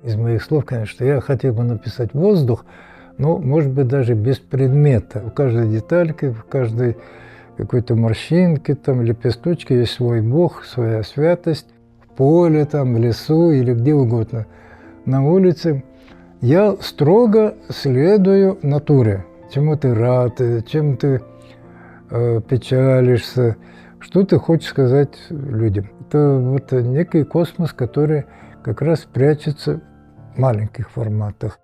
Из моих слов, конечно, я хотел бы написать воздух, но, может быть, даже без предмета. В каждой детальке, в каждой какой-то морщинке, там, лепесточке есть свой Бог, своя святость. В поле, там, в лесу или где угодно. На улице я строго следую натуре. Чему ты рад, чем ты печалишься, что ты хочешь сказать людям. Это вот некий космос, который как раз прячется в маленьких форматах.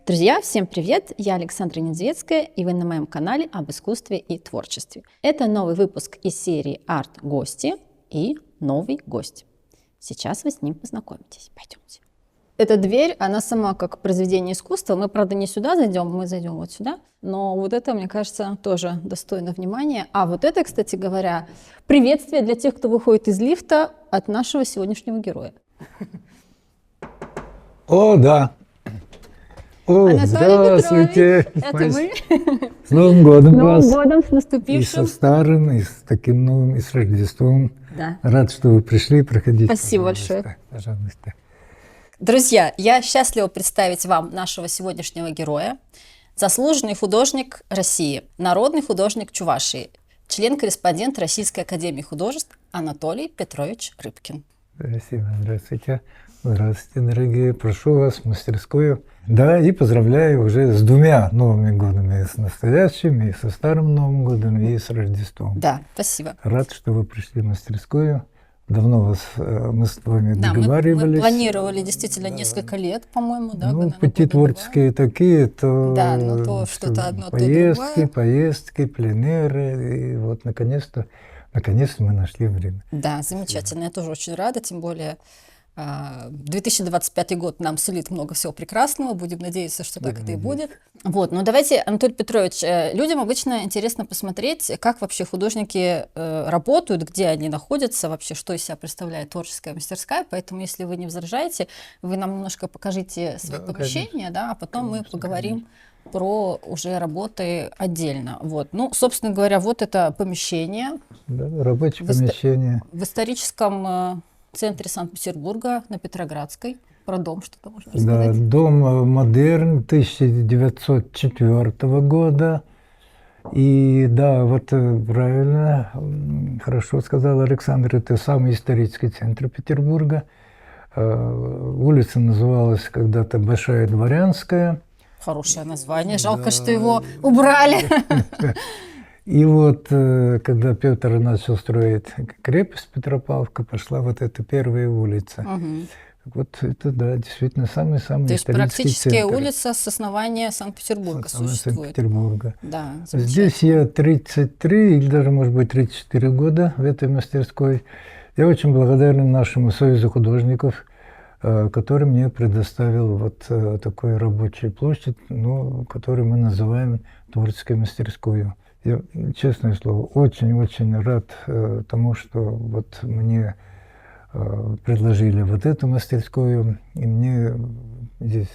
Друзья, всем привет! Я Александра Недзветская, и вы на моем канале об искусстве и творчестве. Это новый выпуск из серии «Арт-гости» и новый гость. Сейчас вы с ним познакомитесь. Пойдемте. Эта дверь, она сама как произведение искусства. Мы, правда, не сюда зайдем, мы зайдем вот сюда. Но вот это, мне кажется, тоже достойно внимания. А вот это, кстати говоря, приветствие для тех, кто выходит из лифта от нашего сегодняшнего героя. О, да! О, здравствуйте! Это мы. С Новым годом вас! С Новым годом, с наступившим! И со старым, и с таким новым, и с Рождеством. Да. Рад, что вы пришли, проходите. Спасибо большое. Пожалуйста. Друзья, я счастлива представить вам нашего сегодняшнего героя. Заслуженный художник России, народный художник Чувашии, член-корреспондент Российской академии художеств Анатолий Петрович Рыбкин. Спасибо. Здравствуйте. Здравствуйте, дорогие. Прошу вас в мастерскую. Да, и поздравляю уже с двумя Новыми годами. С настоящим, и со Старым Новым годом, и с Рождеством. Да, спасибо. Рад, что вы пришли в мастерскую. Давно мы с вами договаривались. Мы планировали действительно несколько лет, по-моему. Да, ну, пути творческие такие, то, да, ну, то что-то одно, поездки, поездки, пленеры. И вот наконец-то мы нашли время. Да, замечательно. Я тоже очень рада, тем более 2025 год нам сулит много всего прекрасного. Будем надеяться, что так это и будет. Вот, но давайте, Анатолий Петрович, людям обычно интересно посмотреть, как вообще художники работают, где они находятся, вообще, что из себя представляет творческая мастерская. Поэтому, если вы не возражаете, вы нам немножко покажите свои помещения, да, а потом мы поговорим про уже работы отдельно. Вот. Ну, собственно говоря, вот это помещение. Да, рабочее помещение. В историческом центре Санкт-Петербурга на Петроградской. Про дом что-то можно рассказать? Да, дом модерн 1904 года. И да, вот правильно, хорошо сказал Александр, это самый исторический центр Петербурга. Улица называлась когда-то Большая Дворянская. Хорошее название, жалко, да, что его убрали. И вот, когда Петр начал строить крепость Петропавловка, пошла вот эта первая улица. Вот это, да, действительно самый-самый исторический центр. То есть практически улица с основания Санкт-Петербурга существует. Санкт-Петербурга. Да, здесь я 33 или даже, может быть, 34 года в этой мастерской. Я очень благодарен нашему Союзу художников, который мне предоставил вот такую рабочую площадь, ну, которую мы называем творческой мастерской. Я, честное слово, очень-очень рад тому, что вот мне предложили вот эту мастерскую, и мне здесь...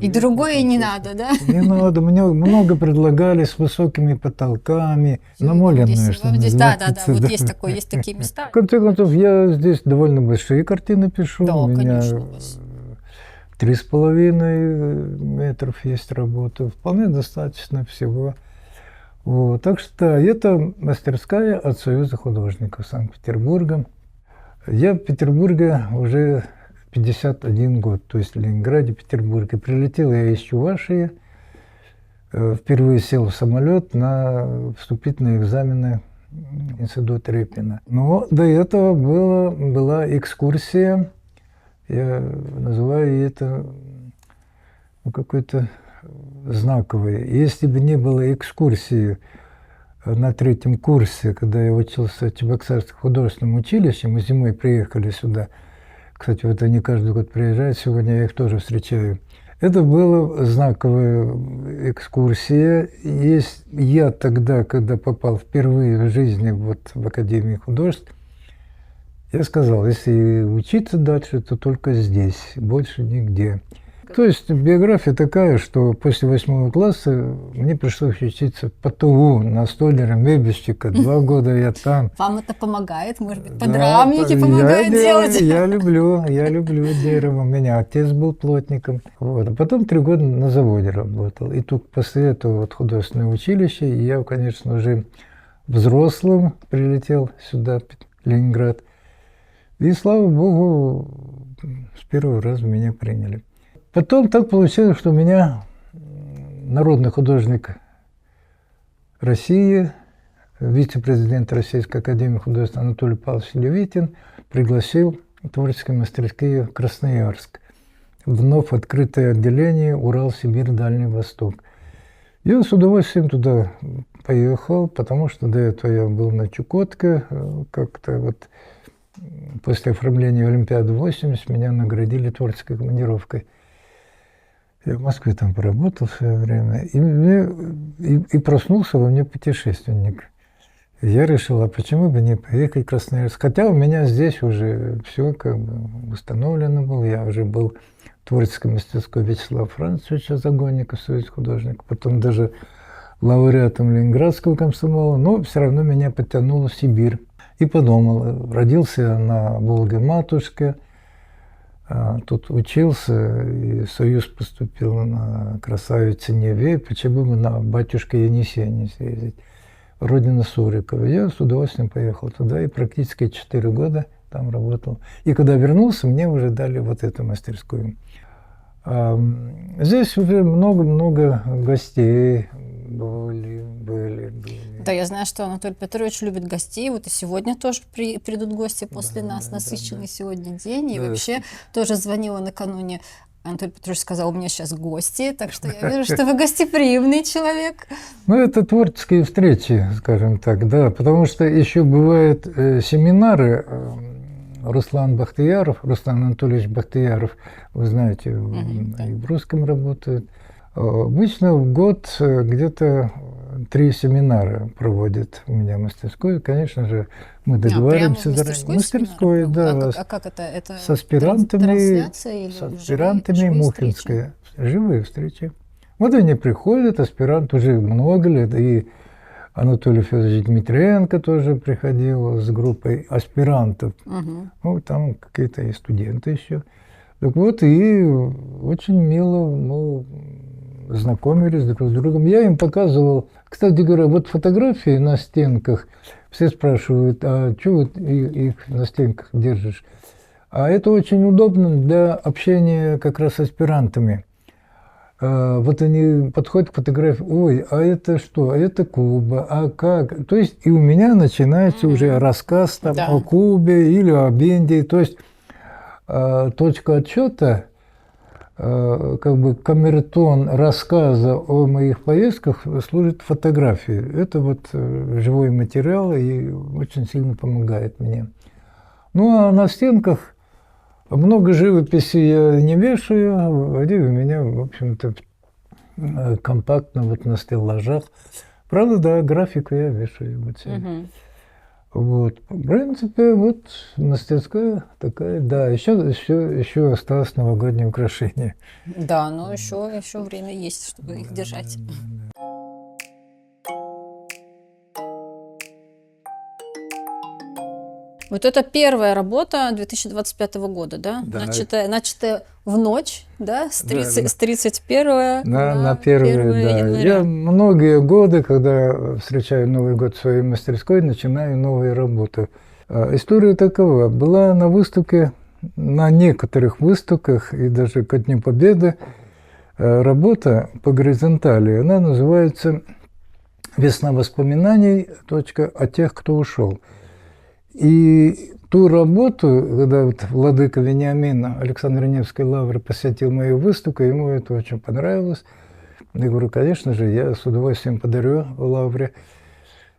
И другое не надо, да? Не надо, мне много предлагали с высокими потолками, намоленные, что называется. Да, вот да. Есть такие места. В конце концов, я здесь довольно большие картины пишу. Да, у меня конечно. 3,5 метров есть работа, вполне достаточно всего. Вот, так что это мастерская от Союза художников Санкт-Петербурга. Я в Петербурге уже 51 год, то есть в Ленинграде, Петербурге. Прилетел я из Чувашии, впервые сел в самолет на вступительные экзамены Института Репина. Но до этого была экскурсия, я называю это какой-то знаковые. Если бы не было экскурсии на 3-м курсе, когда я учился в Чебоксарском художественном училище, мы зимой приехали сюда. Кстати, вот они каждый год приезжают, сегодня я их тоже встречаю. Это была знаковая экскурсия. Я тогда, когда попал впервые в жизни вот в Академию художеств, я сказал, если учиться дальше, то только здесь, больше нигде. То есть биография такая, что после 8 класса мне пришлось учиться по ТУ, на столяра, мебельщика. 2 года я там. Вам это помогает? Может быть, Да, подрамники помогают делать? Я люблю дерево. У меня отец был плотником. Вот. А потом 3 года на заводе работал. И только после этого вот художественное училище. И я, конечно, уже взрослым прилетел сюда, в Ленинград. И, слава богу, с первого раза меня приняли. Потом так получилось, что меня народный художник России, вице-президент Российской академии художеств Анатолий Павлович Левитин пригласил в творческие мастерские в Красноярск, вновь открытое отделение Урал-Сибирь, Дальний Восток. Я с удовольствием туда поехал, потому что до этого я был на Чукотке, как-то вот после оформления Олимпиады 80 меня наградили творческой командировкой. Я в Москве там поработал в свое время, и проснулся во мне путешественник. Я решил, а почему бы не поехать в Красноярск? Хотя у меня здесь уже все как бы установлено было. Я уже был в творческой мастерской Вячеслава Францевича Загонникова, советский художник, потом даже лауреатом Ленинградского комсомола, но все равно меня подтянуло в Сибирь. И подумал, родился на Волге-Матушке, тут учился, и в Союз поступил на красавице Неве, почему бы на батюшка Енисея не съездить, родина Сурикова. Я с удовольствием поехал туда и практически 4 года там работал. И когда вернулся, мне уже дали вот эту мастерскую. Здесь уже много-много гостей были. Да, я знаю, что Анатолий Петрович любит гостей. Вот и сегодня тоже придут гости после нас. Насыщенный сегодня день. И вообще тоже звонила накануне. Анатолий Петрович сказал, у меня сейчас гости, так что я вижу, что вы гостеприимный человек. Ну, это творческие встречи, скажем так, да, потому что еще бывают семинары. Руслан Анатольевич Бахтияров, вы знаете, и в русском работает. Обычно в год где-то 3 семинара проводит у меня мастерской. Конечно же, мы договариваемся заранее. Мастерской, да. А как это? Это с аспирантами, трансляция или живые Мухинская. Живые встречи. Вот они приходят, аспирант уже много лет, и Анатолий Федорович Дмитриенко тоже приходил с группой аспирантов. Ну, там какие-то и студенты еще. Так вот, и очень мило мы знакомились друг с другом. Я им показывал, кстати говоря, вот фотографии на стенках. Все спрашивают, а что вот их на стенках держишь? А это очень удобно для общения как раз с аспирантами. Вот они подходят к фотографии, ой, а это что, а это Куба, а как? То есть и у меня начинается уже рассказ там, о Кубе или о Бенде. То есть точка отсчета, как бы камертон рассказа о моих поездках служит фотографии. Это вот живой материал и очень сильно помогает мне. Ну а на стенках много живописи я не вешаю, они у меня, в общем-то, компактно вот на стеллажах. Правда, да, графику я вешаю. Вот, вот. В принципе, вот мастерская такая, да, еще осталось новогоднее украшение. Да, но еще время есть, чтобы их держать. Вот это первая работа 2025 года, да? Да. Начатая в ночь, да? С 31 на 1 января. Я многие годы, когда встречаю Новый год в своей мастерской, начинаю новые работы. История такова. Была на выставке, на некоторых выставках, и даже ко Дню Победы, работа по горизонтали. Она называется «Весна воспоминаний. О тех, кто ушел». И ту работу, когда вот владыка Вениамина Александр Невской лавры посетил мою выставку, ему это очень понравилось. Я говорю, конечно же, я с удовольствием подарю лавре.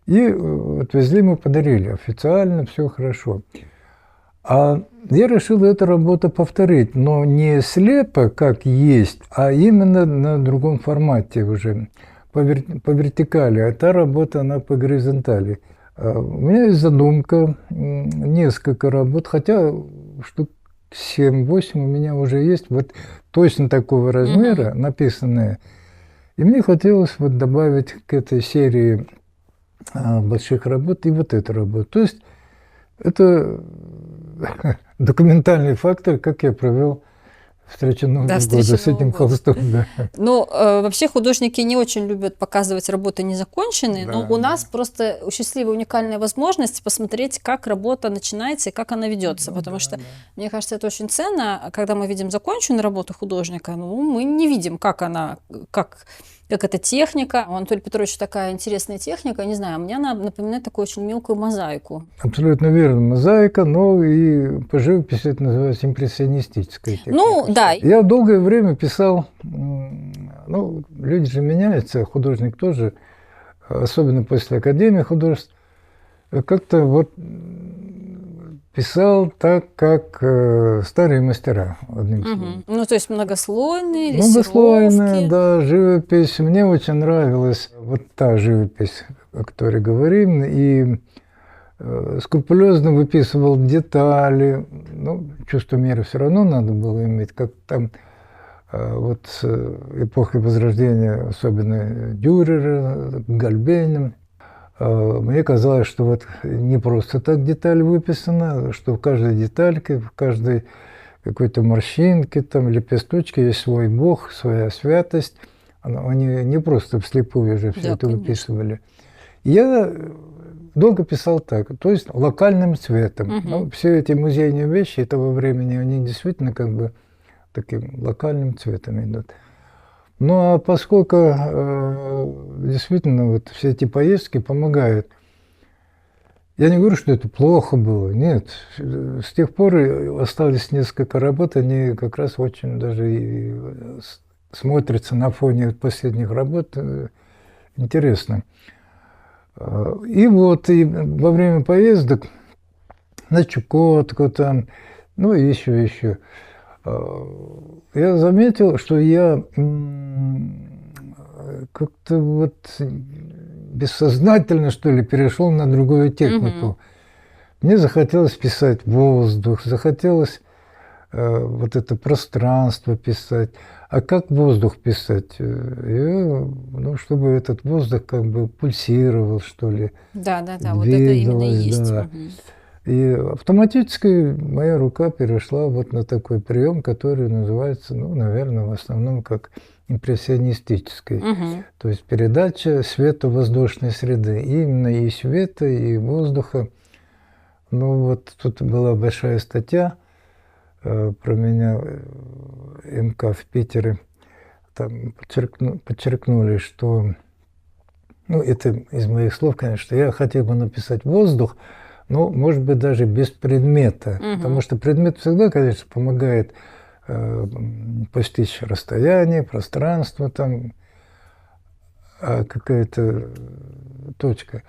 И отвезли, мы подарили. Официально все хорошо. А я решил эту работу повторить, но не слепо, как есть, а именно на другом формате уже, по вертикали. А та работа, она по горизонтали. У меня есть задумка, несколько работ, хотя штук 7-8 у меня уже есть вот точно такого размера, написанные. И мне хотелось вот добавить к этой серии больших работ и вот эту работу. То есть это документальный фактор, как я провел встречу Нового года с этим холстом. Да. Ну, вообще художники не очень любят показывать работы незаконченные, Да, но у нас просто счастливая, уникальная возможность посмотреть, как работа начинается и как она ведется, потому что, мне кажется, это очень ценно, когда мы видим законченную работу художника, ну, мы не видим, как она, как эта техника. У Анатолия Петровича такая интересная техника, не знаю, мне она напоминает такую очень мелкую мозаику. Абсолютно верно, мозаика, но и по живописи это называется импрессионистическая техника. Ну, да. Я долгое время писал, ну, люди же меняются, художник тоже, особенно после Академии художеств, как-то вот писал так, как старые мастера, одним словом. Ну, то есть многослойные, Многослойная, да, живопись. Мне очень нравилась вот та живопись, о которой говорим, и скрупулезно выписывал детали. Ну, чувство меры все равно надо было иметь, как там вот с эпохой Возрождения, особенно Дюрера, Гальбейна. Мне казалось, что вот не просто так деталь выписана, что в каждой детальке, в каждой какой-то морщинке там, лепесточке есть свой бог, своя святость. Они не просто вслепую же все это выписывали. Я долго писал так, то есть локальным цветом. Ну, все эти музейные вещи этого времени, они действительно как бы таким локальным цветом идут. Ну, а поскольку действительно вот все эти поездки помогают, я не говорю, что это плохо было, нет. С тех пор остались несколько работ, они как раз очень даже и смотрятся на фоне последних работ интересно. И вот и во время поездок на Чукотку там, ну и еще, я заметил, что я как-то вот бессознательно, что ли, перешел на другую технику. Мне захотелось писать воздух, захотелось вот это пространство писать. А как воздух писать? Ну, чтобы этот воздух как бы пульсировал, что ли. Да, вот это именно и есть. Да. И автоматически моя рука перешла вот на такой прием, который называется, ну, наверное, в основном как импрессионистической. То есть передача световоздушной среды. И именно и света, и воздуха. Ну, вот тут была большая статья про меня, МК в Питере. Там подчеркнули, что, ну, это из моих слов, конечно, что я хотел бы написать воздух, но, может быть, даже без предмета. Потому что предмет всегда, конечно, помогает постичь расстояние, пространство, там какая-то точка.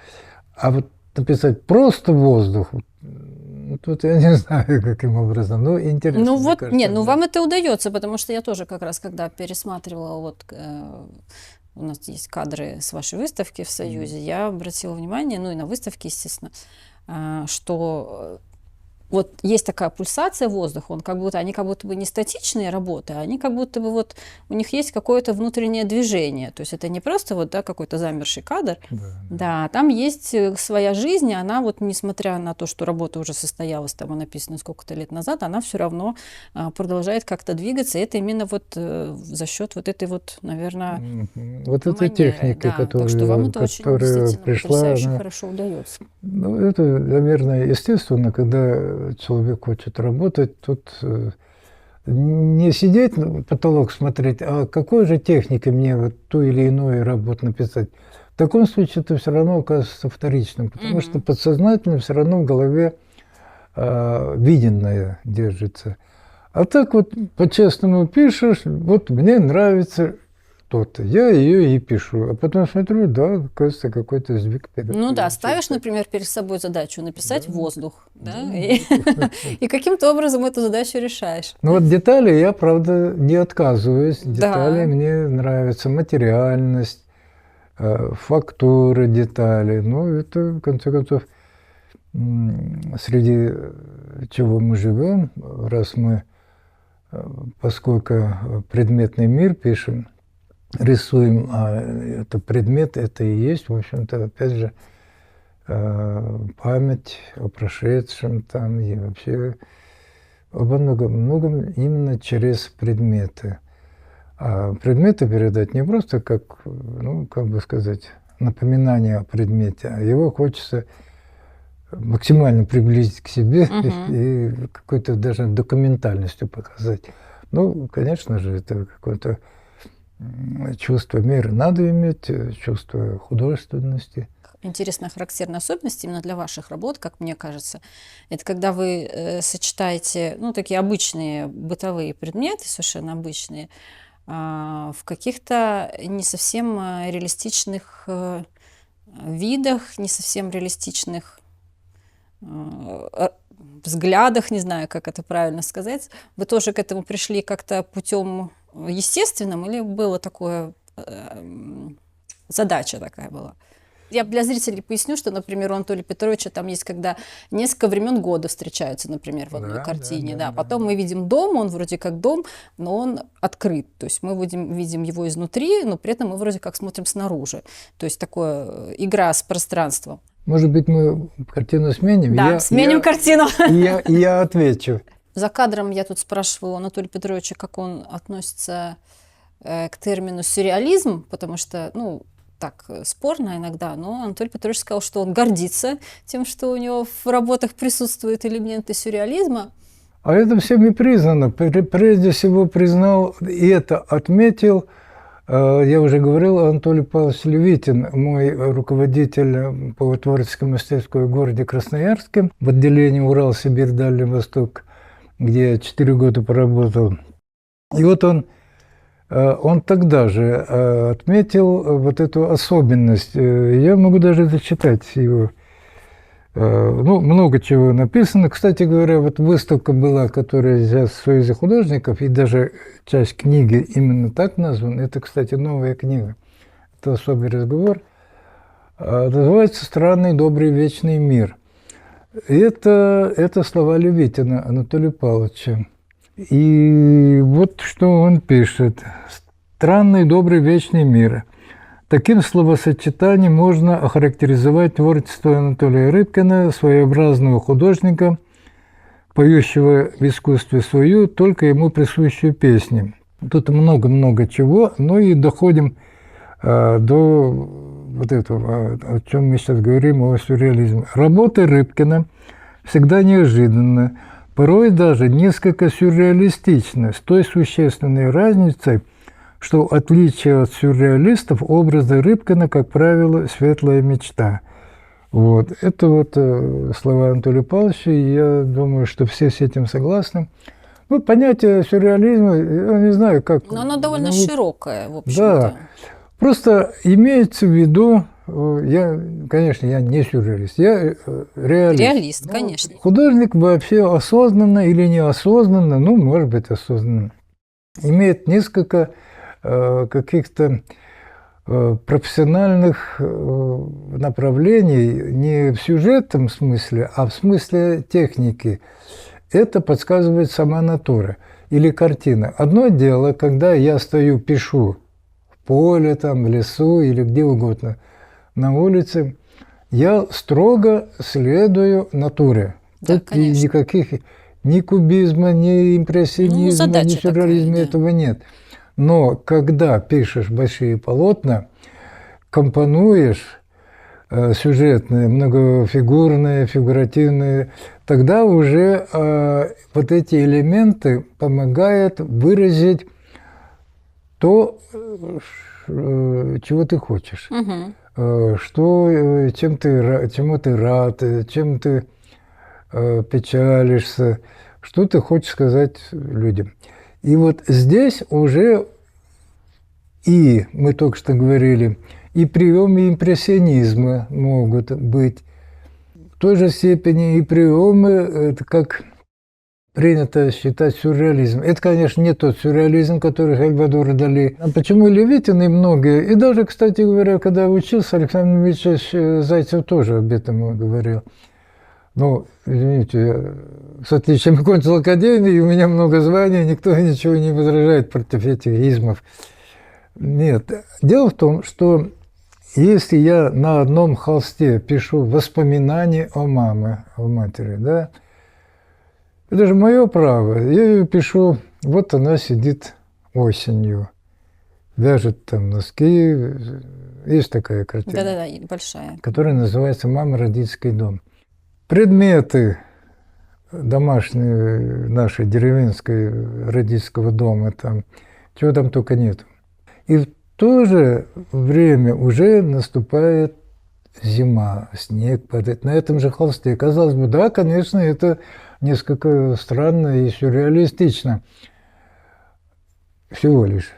А вот написать просто воздух, тут я не знаю, каким образом, но интересно. Ну вот, кажется, нет, ну вам это удается, потому что я тоже как раз, когда пересматривала, вот у нас есть кадры с вашей выставки в Союзе, я обратила внимание, ну и на выставке, естественно, что вот есть такая пульсация воздуха, они как будто бы не статичные работы, а они как будто бы вот у них есть какое-то внутреннее движение. То есть это не просто вот, да, какой-то замерший кадр, да, там есть своя жизнь, и она вот, несмотря на то, что работа уже состоялась, там, написана сколько-то лет назад, она все равно продолжает как-то двигаться. И это именно вот за счет вот этой вот, наверное, вот этой техники, да, которая, так что вам это очень действительно пришла, потрясающе хорошо удается. Ну, это, наверное, естественно, когда человек хочет работать, тут не сидеть на потолок смотреть, а какой же техникой мне вот ту или иную работу написать. В таком случае это все равно оказывается вторичным, потому что подсознательно все равно в голове виденное держится. А так вот по-честному пишешь, вот мне нравится то-то, я ее и пишу, а потом смотрю, да, кажется, какой-то сдвиг вперед. Ну да, ставишь, например, перед собой задачу написать воздух, да, и каким-то образом эту задачу решаешь. Ну вот детали я, правда, не отказываюсь. Детали мне нравятся, материальность, фактура деталей. Ну, это, в конце концов, среди чего мы живем, раз мы, поскольку предметный мир пишем, рисуем, а это предмет, это и есть, в общем-то, опять же, память о прошедшем там и вообще обо многом именно через предметы. А предметы передать не просто как, ну, как бы сказать, напоминание о предмете, а его хочется максимально приблизить к себе и какой-то даже документальностью показать. Ну, конечно же, это какое-то чувство меры надо иметь, чувство художественности. Интересная характерная особенность именно для ваших работ, как мне кажется, это когда вы сочетаете, ну, такие обычные бытовые предметы, совершенно обычные, в каких-то не совсем реалистичных видах, не совсем реалистичных взглядах, не знаю, как это правильно сказать. Вы тоже к этому пришли как-то путем естественным или было такое, задача такая была? Я для зрителей поясню, что, например, у Анатолия Петровича там есть, когда несколько времен года встречаются, например, в одной картине. Да. Потом мы видим дом, он вроде как дом, но он открыт. То есть мы видим его изнутри, но при этом мы вроде как смотрим снаружи. То есть такое игра с пространством. Может быть, мы картину сменим? Да, сменим картину. Я отвечу. За кадром я тут спрашивала у Анатолия Петровича, как он относится к термину сюрреализм, потому что, ну, так спорно иногда, но Анатолий Петрович сказал, что он гордится тем, что у него в работах присутствуют элементы сюрреализма. А это всеми признано. Прежде всего признал и это отметил, я уже говорил, Анатолий Павлович Левитин, мой руководитель по творческой мастерской в городе Красноярске, в отделении Урал-Сибирь, Дальний Восток, где я 4 года поработал. И вот он тогда же отметил вот эту особенность. Я могу даже зачитать его. Ну, много чего написано. Кстати говоря, вот выставка была, которая сейчас в Союзе художников, и даже часть книги именно так названа. Это, кстати, новая книга. Это особый разговор. Называется «Странный, добрый, вечный мир». И это слова Левитина Анатолия Павловича. И вот что он пишет. «Странный, добрый, вечный мир». Таким словосочетанием можно охарактеризовать творчество Анатолия Рыбкина, своеобразного художника, поющего в искусстве свою, только ему присущую песню. Тут много-много чего, но и доходим до вот этого, о чем мы сейчас говорим, о сюрреализме. Работы Рыбкина всегда неожиданны, порой даже несколько сюрреалистичны, с той существенной разницей, что в отличие от сюрреалистов, образы Рыбкина, как правило, светлая мечта. Вот. Это вот слова Анатолия Павловича, и я думаю, что все с этим согласны. Ну, понятие сюрреализма, я не знаю, как... Но оно довольно широкое, в общем-то. Да, просто имеется в виду, конечно, я не сюрреалист, я реалист. Реалист, конечно. Художник вообще осознанно или неосознанно, ну, может быть, осознанно, имеет несколько каких-то профессиональных направлений не в сюжетном смысле, а в смысле техники. Это подсказывает сама натура или картина. Одно дело, когда я стою, пишу в поле, там, в лесу или где угодно, на улице, я строго следую натуре. Да, тут никаких ни кубизма, ни импрессионизма, ни сюрреализма этого нет. Но когда пишешь большие полотна, компонуешь сюжетные, многофигурные, фигуративные, тогда уже вот эти элементы помогают выразить то, чего ты хочешь, чему ты рад, чем ты печалишься, что ты хочешь сказать людям. И вот здесь уже и, мы только что говорили, и приемы импрессионизма могут быть. В той же степени и приемы, это как принято считать сюрреализм. Это, конечно, не тот сюрреализм, который Сальвадор Дали. А почему Левитин и многие, и даже, кстати говоря, когда учился, Александр Ильич Зайцев тоже об этом говорил. Ну, извините, с отличием окончил академию, и у меня много званий, никто ничего не возражает против этих измов. Нет. Дело в том, что если я на одном холсте пишу воспоминания о маме, о матери, да, это же мое право. Я ее пишу, вот она сидит осенью, вяжет там носки. Есть такая картина, Да-да-да, и большая. которая называется «Мама, родительский дом». Предметы домашние нашей деревенской родительского дома, там, чего там только нет. И в то же время уже наступает зима, снег падает на этом же холсте. Казалось бы, да, конечно, это несколько странно и сюрреалистично. Всего лишь.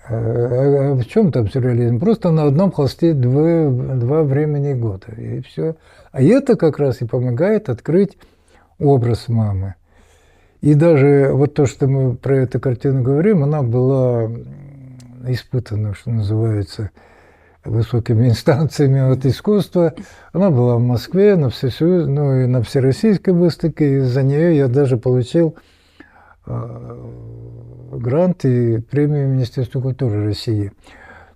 А в чем там сюрреализм? Просто на одном холсте два времени года, и все. А это как раз и помогает открыть образ мамы. И даже вот то, что мы про эту картину говорим, она была испытана, что называется, высокими инстанциями от искусства. Она была в Москве, на Всесоюз, ну и на Всероссийской выставке. И за нее я даже получил грант и премию Министерства культуры России.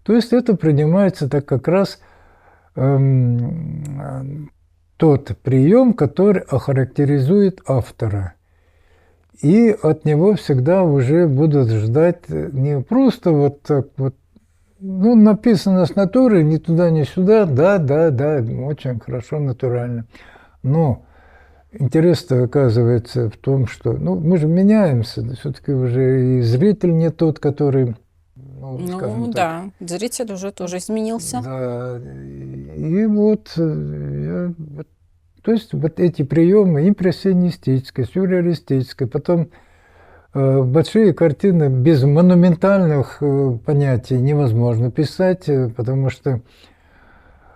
То есть это принимается так как раз тот прием, который охарактеризует автора. И от него всегда уже будут ждать не просто вот так вот, ну, написано с натуры, ни туда, ни сюда, да, очень хорошо, натурально. Но интерес-то оказывается в том, что, ну, мы же меняемся, все-таки уже и зритель не тот, который, ну, скажем так. Да, зритель уже тоже изменился. Да, и вот, то есть вот эти приемы импрессионистической, сюрреалистической, потом большие картины без монументальных понятий невозможно писать, потому что,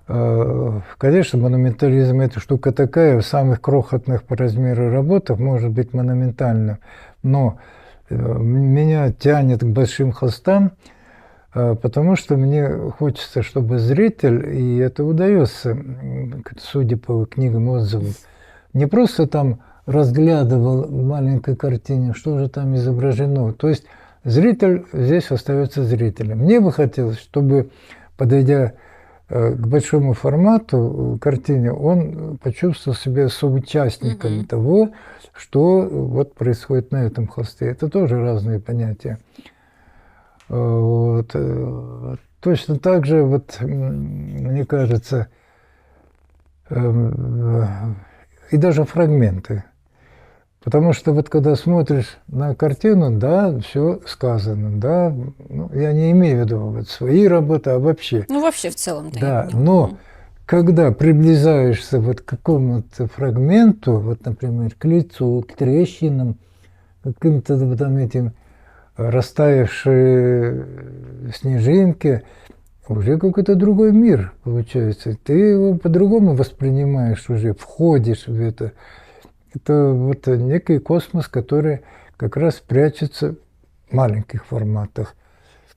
конечно, монументализм – это штука такая, в самых крохотных по размеру работах может быть монументальным, но меня тянет к большим холстам, потому что мне хочется, чтобы зритель, и это удается, судя по книгам отзывов, не просто там разглядывал в маленькой картине, что же там изображено. То есть зритель здесь остается зрителем. Мне бы хотелось, чтобы, подойдя к большому формату картине, он почувствовал себя соучастником того, что вот происходит на этом холсте. Это тоже разные понятия. Вот. Точно так же, вот, мне кажется, и даже фрагменты. Потому что вот когда смотришь на картину, да, все сказано, да, ну, я не имею в виду вот свои работы, а вообще. Ну, вообще в целом-то. Да, но когда приближаешься вот к какому-то фрагменту, вот, например, к лицу, к трещинам, каким-то вот там этим растаявшие снежинки, уже какой-то другой мир получается. Ты его по-другому воспринимаешь уже, входишь в это. Это вот некий космос, который как раз прячется в маленьких форматах.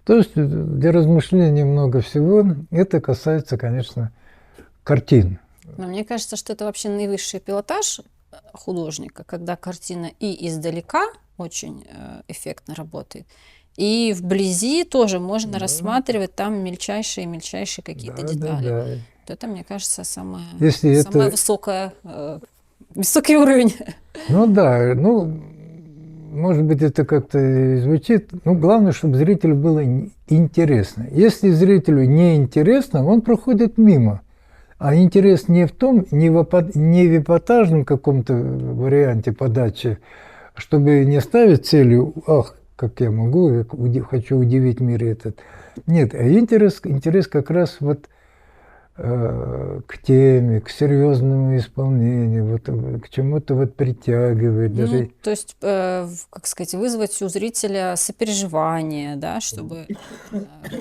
То есть для размышлений много всего. Это касается, конечно, картин. Но мне кажется, что это вообще наивысший пилотаж художника, когда картина и издалека очень эффектно работает, и вблизи тоже можно рассматривать там мельчайшие какие-то детали. Да. Вот это, мне кажется, самое это... высокий уровень. Ну да, ну, может быть, это как-то и звучит. Ну, главное, чтобы зрителю было интересно. Если зрителю не интересно, он проходит мимо. А интерес не в том, не в эпатажном каком-то варианте подачи, чтобы не ставить целью, ах, как я могу, я хочу удивить мир этот. Нет, а интерес как раз вот к теме, к серьезному исполнению, вот, к чему-то вот притягивает. Ну, даже... То есть, как сказать, вызвать у зрителя сопереживание, да, чтобы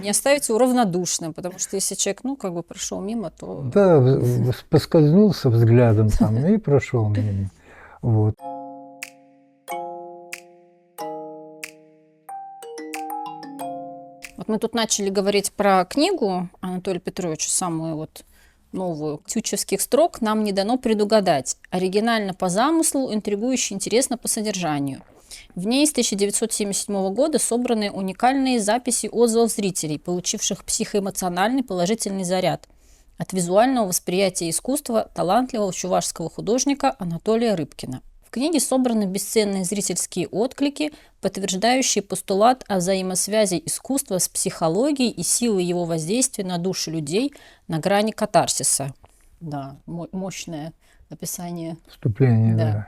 не оставить его равнодушным, потому что если человек, ну, как бы прошел мимо, то... Да, поскользнулся взглядом там и прошел мимо. Вот. Вот мы тут начали говорить про книгу Анатолия Петровича, самую вот новую. Тютчевских строк нам не дано предугадать. Оригинально по замыслу, интригующе интересно по содержанию. В ней с 1977 года собраны уникальные записи отзывов зрителей, получивших психоэмоциональный положительный заряд от визуального восприятия искусства талантливого чувашского художника Анатолия Рыбкина. В книге собраны бесценные зрительские отклики, подтверждающие постулат о взаимосвязи искусства с психологией и силой его воздействия на души людей на грани катарсиса. Да, мощное описание. Вступление, да.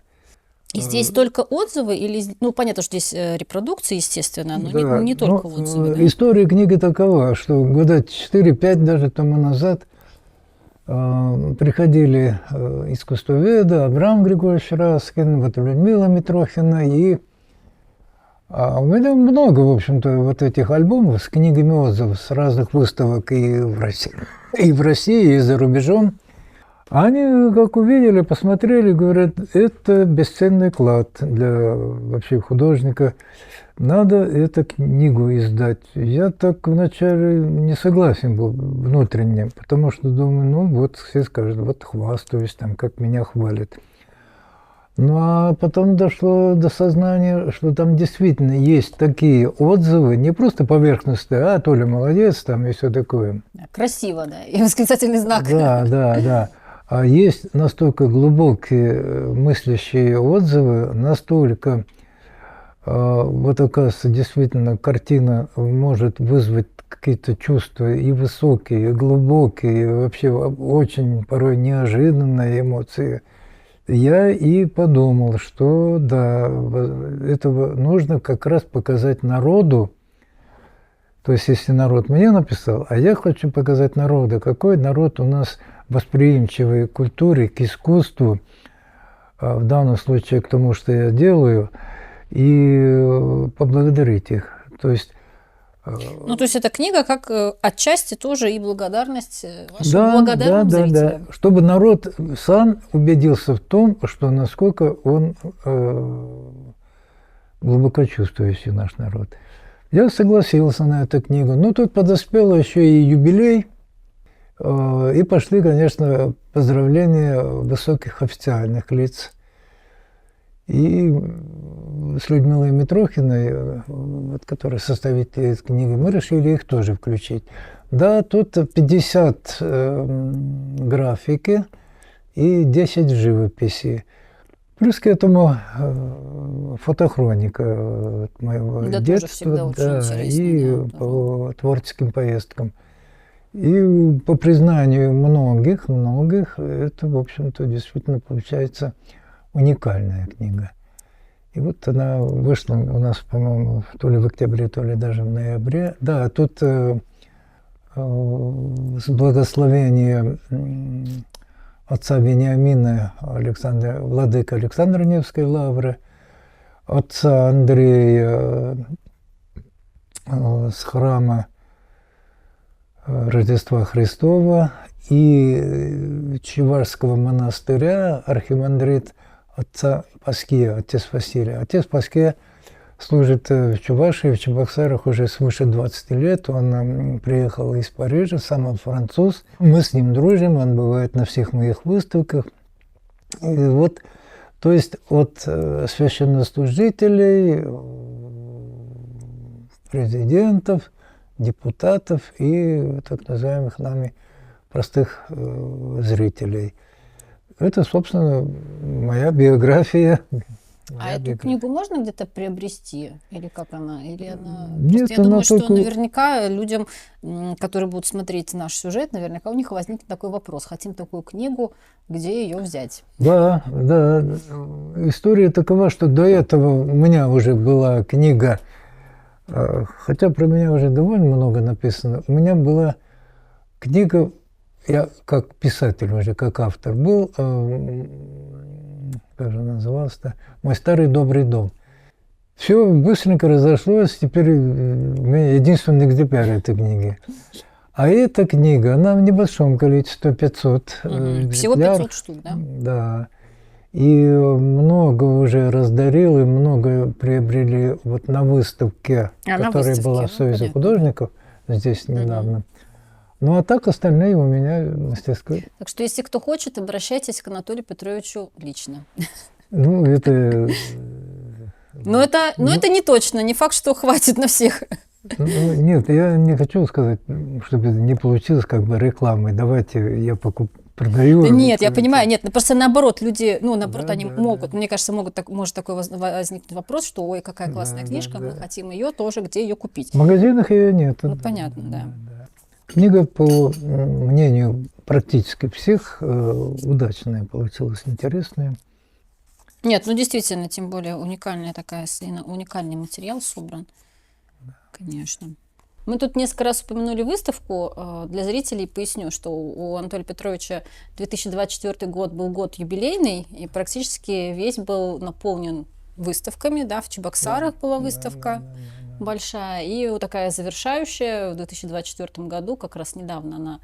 И здесь только отзывы или, ну, понятно, что здесь репродукции, естественно, но Да, не только отзывы. Да? История книги такова, что года 4-5 даже тому назад приходили искусствоведы Абрам Григорьевич Раскин, вот Людмила Митрохина, и у меня много, в общем-то, вот этих альбомов с книгами отзывов с разных выставок и в России, и за рубежом. Они, как увидели, посмотрели, говорят, это бесценный клад для вообще художника. Надо эту книгу издать. Я так вначале не согласен был внутренне, потому что думаю, ну вот все скажут, вот хвастаюсь, там, как меня хвалят. Ну а потом дошло до сознания, что там действительно есть такие отзывы, не просто поверхностные, а Толя молодец, там и все такое. Красиво, да, и восклицательный знак. Да. А есть настолько глубокие мыслящие отзывы, настолько, вот оказывается, действительно картина может вызвать какие-то чувства и высокие, и глубокие, и вообще очень порой неожиданные эмоции. Я и подумал, что да, этого нужно как раз показать народу. То есть, если народ мне написал, а я хочу показать народу, какой народ у нас восприимчивый к культуре, к искусству, в данном случае к тому, что я делаю, и поблагодарить их. То есть, ну, то есть эта книга как отчасти тоже и благодарность вашим благодарным зрителям. Да. Чтобы народ сам убедился в том, что насколько он глубоко чувствующий наш народ. Я согласился на эту книгу. Ну, тут подоспел еще и юбилей, и пошли, конечно, поздравления высоких официальных лиц. И с Людмилой Митрохиной, вот, которая составитель этой книги, мы решили их тоже включить. Да, тут 50 графики и 10 живописи. Плюс к этому фотохроника моего детства, да, и по творческим поездкам. И по признанию многих, это, в общем-то, действительно получается уникальная книга. И вот она вышла у нас, по-моему, то ли в октябре, то ли даже в ноябре. Да, тут с благословения отца Вениамина владыка Александра Невской лавры, отца Андрея с храма Рождества Христова и Чувашского монастыря архимандрит отца Паския, отец Василий. Отец Паския служит в Чувашии, в Чебоксарах уже свыше 20 лет. Он приехал из Парижа, сам он француз. Мы с ним дружим, он бывает на всех моих выставках. И вот, то есть от священнослужителей, президентов, депутатов и так называемых нами простых зрителей. Это, собственно, моя биография. Эту книгу можно где-то приобрести? Или как она? Или она... Нет, я думаю, только... что наверняка людям, которые будут смотреть наш сюжет, наверняка у них возникнет такой вопрос. Хотим такую книгу, где ее взять? Да. История такова, что до этого у меня уже была книга, хотя про меня уже довольно много написано. У меня была книга, я как писатель уже, как автор был, как же назывался-то, «Мой старый добрый дом». Все быстренько разошлось, теперь у меня единственный экземпляр этой книги. А эта книга, она в небольшом количестве, 500 Всего 500 штук, да? Да. И много уже раздарил, и много приобрели вот на выставке, которая была в Союзе художников здесь недавно. Ну, а так остальные у меня мастерской. Так что, если кто хочет, обращайтесь к Анатолию Петровичу лично. Ну, это... Но это не точно, не факт, что хватит на всех. Нет, я не хочу сказать, чтобы это не получилось как бы рекламой. Давайте я продаю. Да нет, я понимаю, нет, просто наоборот, люди, наоборот, Да, они да, могут, да. мне кажется, может такой возникнуть вопрос, что, ой, какая классная Да, книжка, да, мы да. хотим ее тоже, где ее купить. В магазинах ее нет. Ну, понятно, да. Книга, по мнению практически всех, удачная получилась, интересная. Нет, действительно, тем более уникальный материал собран, конечно. Мы тут несколько раз упомянули выставку. Для зрителей поясню, что у Анатолия Петровича 2024 год был год юбилейный, и практически весь был наполнен выставками. Да, в Чебоксарах была выставка большая, и вот такая завершающая в 2024 году, как раз недавно она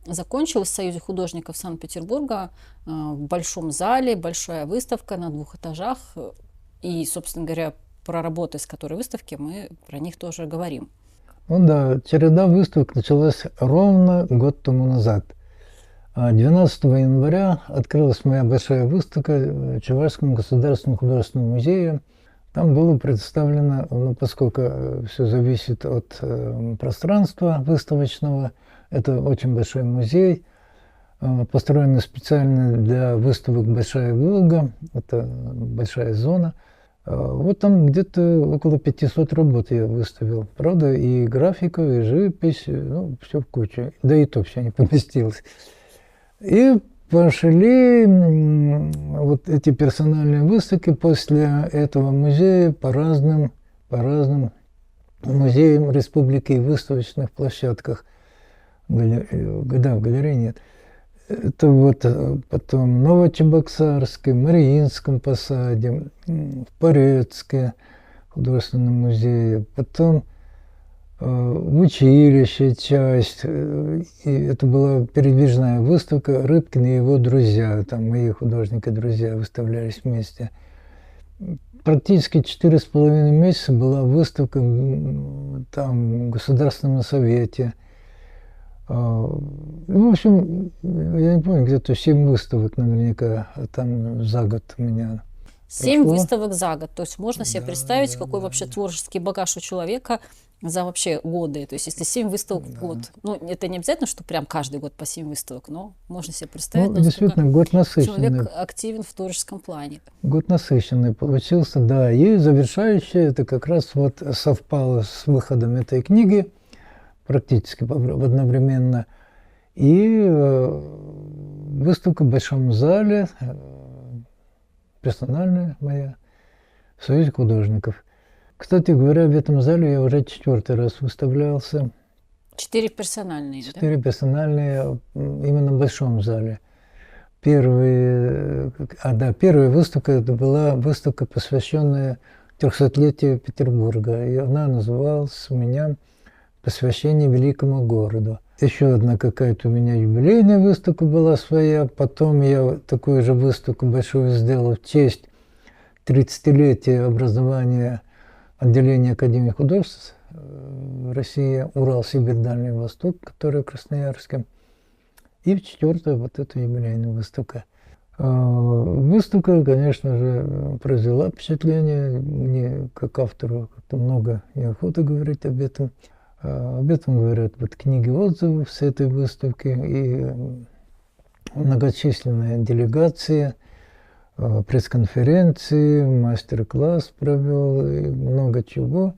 закончилась в Союзе художников Санкт-Петербурга, в большом зале, большая выставка на 2 этажах. И, собственно говоря, про работы, с которой выставки, мы про них тоже говорим. Ну да, череда выставок началась ровно год тому назад. 12 января открылась моя большая выставка в Чувашском государственном художественном музее. Там было представлено, поскольку все зависит от пространства выставочного, это очень большой музей, построенный специально для выставок «Большая Волга», это большая зона. Вот там где-то около 500 работ я выставил. Правда, и графику, и живопись, все в кучу. Да и то все не поместилось. И пошли вот эти персональные выставки после этого музея по разным музеям республики и выставочных площадках. Да, в галерее нет. Это вот потом в Новочебоксарске, Мариинском посаде, в Порецке художественном музее, потом в училище часть. И это была передвижная выставка «Рыбкин и его друзья». Там мои художники-друзья выставлялись вместе. Практически 4,5 месяца была выставка там, в Государственном совете. В общем, я не помню, где-то 7 выставок наверняка там за год у меня 7 прошло. выставок за год. То есть можно себе представить, какой вообще творческий багаж у человека за вообще годы. То есть если 7 выставок в год. Это не обязательно, что прям каждый год по 7 выставок, но можно себе представить, действительно, год насыщенный. Человек активен в творческом плане. Год насыщенный получился, да. И завершающее, это как раз вот совпало с выходом этой книги, практически одновременно. И выставка в Большом зале, персональная моя, в Союзе художников. Кстати говоря, в этом зале я уже 4-й раз выставлялся. 4 персональные, 4 персональные именно в Большом зале. Первая выставка, это была выставка, посвященная 300-летию Петербурга. И она называлась у меня «Посвящение великому городу». Еще одна какая-то у меня юбилейная выставка была своя. Потом я такую же выставку большую сделал в честь 30-летия образования отделения Академии художеств России, Урал, Сибирь, Дальний Восток, которая в Красноярске. И в 4-ю вот эту юбилейную выставку. Выставка, конечно же, произвела впечатление. Мне, как автору, как-то много неохота говорить об этом. Об этом говорят вот книги отзывов с этой выставки и многочисленные делегации, пресс-конференции, мастер-класс провел и много чего.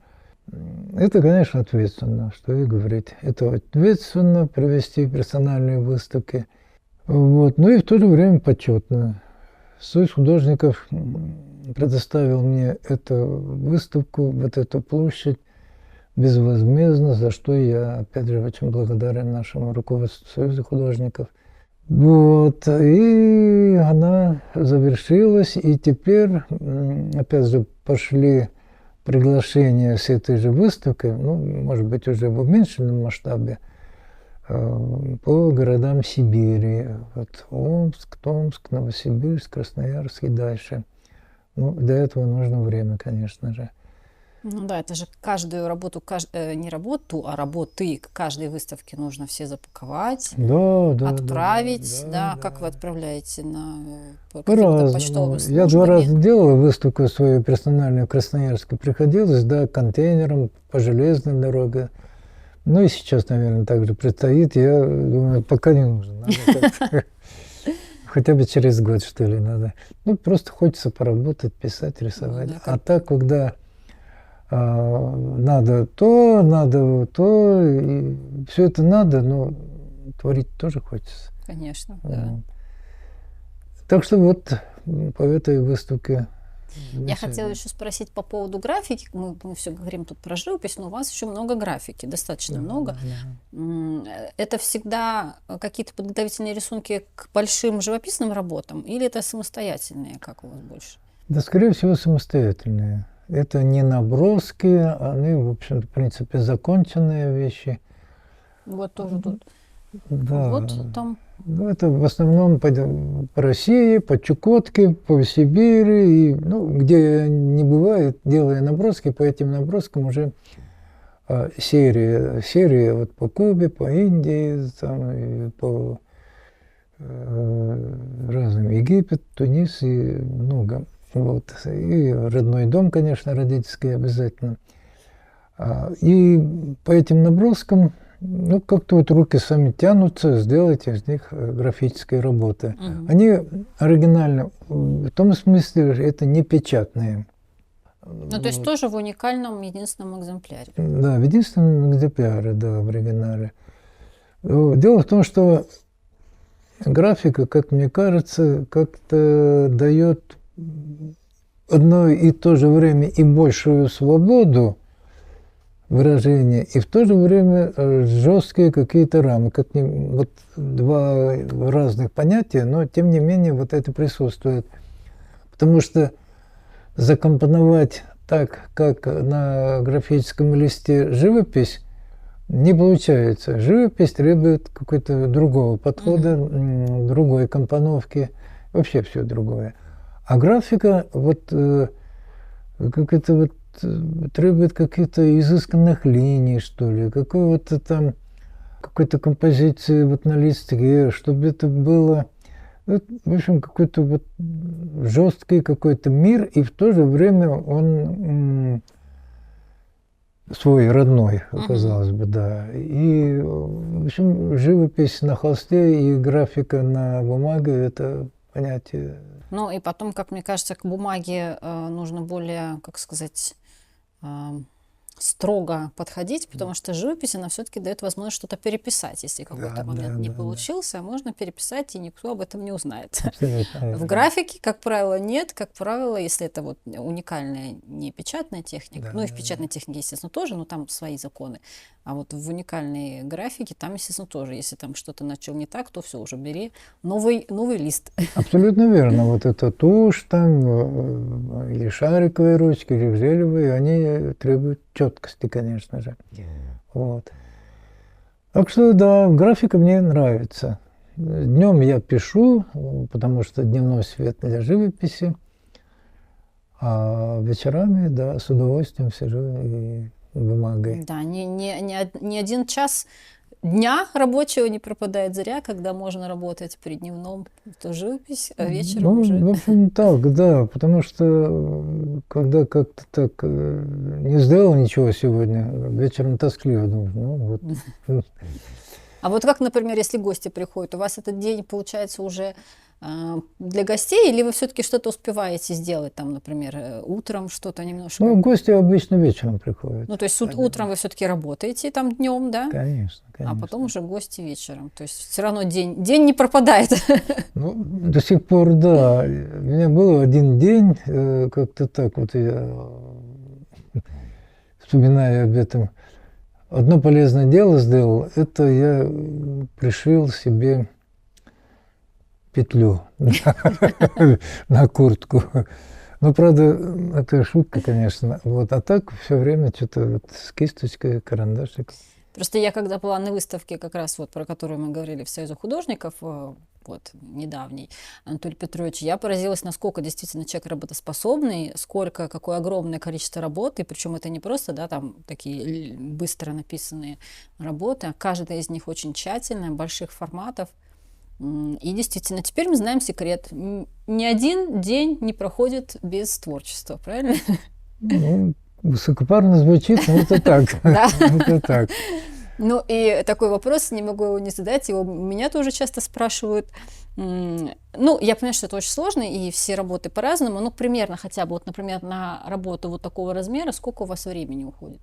Это, конечно, ответственно, что и говорить. Это ответственно провести персональные выставки. Вот. Ну и в то же время почетно. Союз художников предоставил мне эту выставку, вот эту площадь, безвозмездно, за что я, опять же, очень благодарен нашему руководству Союза художников. Вот, и она завершилась, и теперь, опять же, пошли приглашения с этой же выставкой, может быть, уже в уменьшенном масштабе, по городам Сибири. Вот Омск, Томск, Новосибирск, Красноярск и дальше. Для этого нужно время, конечно же. Ну да, это же каждую работу, не работу, а работы каждой выставки нужно все запаковать, Да. отправить. Да, как вы Да. отправляете какими-то По-разному. почтовыми Я 2 раза службами? делал выставку свою персональную в Красноярске. Приходилось, да, контейнером по железной дороге. Ну и сейчас, наверное, так же предстоит. Я думаю, пока не нужно. Надо как-то хотя бы через год, что ли, надо. Ну, просто хочется поработать, писать, рисовать. Да, А так, когда надо то, и все это надо, но творить тоже хочется. конечно, да. Так что вот по этой выставке. Я хотела еще спросить по поводу графики. Мы все говорим тут про живопись, но у вас еще много графики, достаточно много. Это всегда какие-то подготовительные рисунки к большим живописным работам или это самостоятельные, как у вас больше? Да, скорее всего, самостоятельные. Это не наброски, они, в общем, в принципе, законченные вещи. Вот тоже тут. Да. Вот там. Ну, это в основном по России, по Чукотке, по Сибири, и, ну, где не бывает, делая наброски, по этим наброскам уже серии вот по Кубе, по Индии, там, и по разным Египет, Тунис и много. Вот. И родной дом, конечно, родительский обязательно. И по этим наброскам, ну, как-то вот руки сами тянутся сделать из них графические работы. Они оригинальны, в том смысле, это не печатные. Ну, то есть тоже в уникальном единственном экземпляре. Да, в единственном экземпляре, да, в оригинале. Дело в том, что графика, как мне кажется, как-то дает одно и то же время и большую свободу выражения, и в то же время жесткие какие-то рамы. Вот два разных понятия, но тем не менее вот это присутствует. Потому что закомпоновать так, как на графическом листе живопись, не получается. Живопись требует какой-то другого подхода, другой компоновки, вообще все другое. А графика вот как это вот требует каких-то изысканных линий, что ли, какого-то там, какой-то композиции вот на листе, чтобы это было, вот, в общем, какой-то вот жесткий какой-то мир, и в то же время он свой, родной, казалось бы, да. И, в общем, живопись на холсте и графика на бумаге – это понятие. Ну и потом, как мне кажется, к бумаге нужно более, как сказать, строго подходить, потому что живопись, она все-таки дает возможность что-то переписать, если какой-то момент не получился, можно переписать, и никто об этом не узнает. В графике, как правило, нет. Как правило, если это вот уникальная не печатная техника, ну и в печатной технике, естественно, тоже, но там свои законы. А вот в уникальной графике там, естественно, тоже. Если там что-то начал не так, то все, уже бери новый лист. Абсолютно верно. Вот эта тушь там, или шариковые ручки, или гелевые, они требуют четкости, конечно же. Вот. Так что, да, графика мне нравится. Днем я пишу, потому что дневной свет для живописи, а вечерами, да, с удовольствием сижу и бумагой. Да, ни один час дня рабочего не пропадает зря, когда можно работать при дневном, то живопись, а вечером уже... Ну, в общем, так, да, потому что когда как-то так не сделал ничего сегодня, вечером тоскливо думаю, ну вот. А вот как, например, если гости приходят, у вас этот день получается уже для гостей, или вы все-таки что-то успеваете сделать, там, например, утром что-то немножко? Ну, гости обычно вечером приходят. Ну, то есть утром вы все-таки работаете там днем, да? Конечно. А потом уже гости вечером. То есть все равно день не пропадает. Ну, до сих пор, да. У меня был один день, как-то так вот я вспоминаю об этом. Одно полезное дело сделал, это я пришил себе петлю на куртку. Ну, правда, это шутка, конечно. Вот. А так все время что-то вот с кисточкой, карандашик. Просто я когда была на выставке, как раз вот про которую мы говорили в Союзе художников, вот недавний, Анатолий Петрович, я поразилась, насколько действительно человек работоспособный, сколько, какое огромное количество работы, причем это не просто, да, там такие быстро написанные работы, а каждая из них очень тщательная, больших форматов. И действительно, теперь мы знаем секрет. Ни один день не проходит без творчества, правильно? Ну, высокопарно звучит, но это так. Да. Это так. Ну и такой вопрос, не могу его не задать, его меня тоже часто спрашивают. Ну, я понимаю, что это очень сложно, и все работы по-разному, но примерно хотя бы, вот, например, на работу вот такого размера, сколько у вас времени уходит?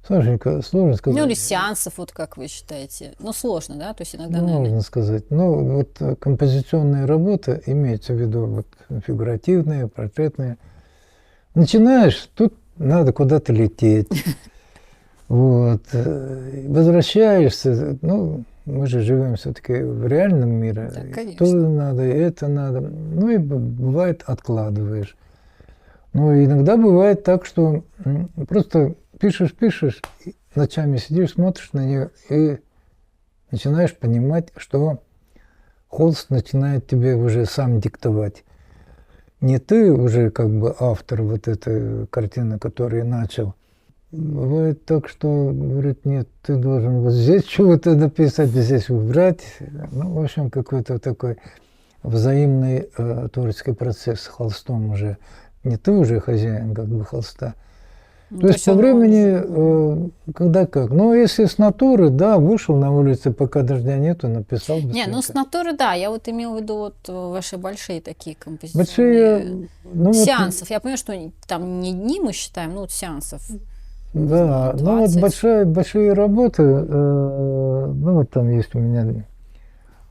Сашенька, сложно Ну, или сказать. сеансов, вот как вы считаете? Ну, сложно, да? То есть иногда, наверное... Можно сказать. Ну, вот композиционная работа, имеется в виду вот фигуративная, портретная. Начинаешь, тут надо куда-то лететь. Вот. Возвращаешься, ну, мы же живем все-таки в реальном мире. Да, И конечно. то надо, и это надо. Ну, и бывает, откладываешь. Но иногда бывает так, что просто пишешь, и ночами сидишь, смотришь на нее и начинаешь понимать, что холст начинает тебе уже сам диктовать. Не ты уже как бы автор вот этой картины, которую начал. Бывает так, что говорит, нет, ты должен вот здесь чего-то написать, здесь убрать. Ну, в общем, какой-то такой взаимный творческий процесс с холстом уже. Не ты уже хозяин как бы холста. Ну, То есть по оно времени, когда как. Но если с натуры, да, вышел на улицу, пока дождя нету, написал быстренько. Не, ну с натуры, да, я вот имела в виду вот ваши большие такие композиционные Большие, ну вот, сеансов. Я понимаю, что там не дни мы считаем, ну вот сеансов. да, ну вот 20. большие работы, ну вот там есть у меня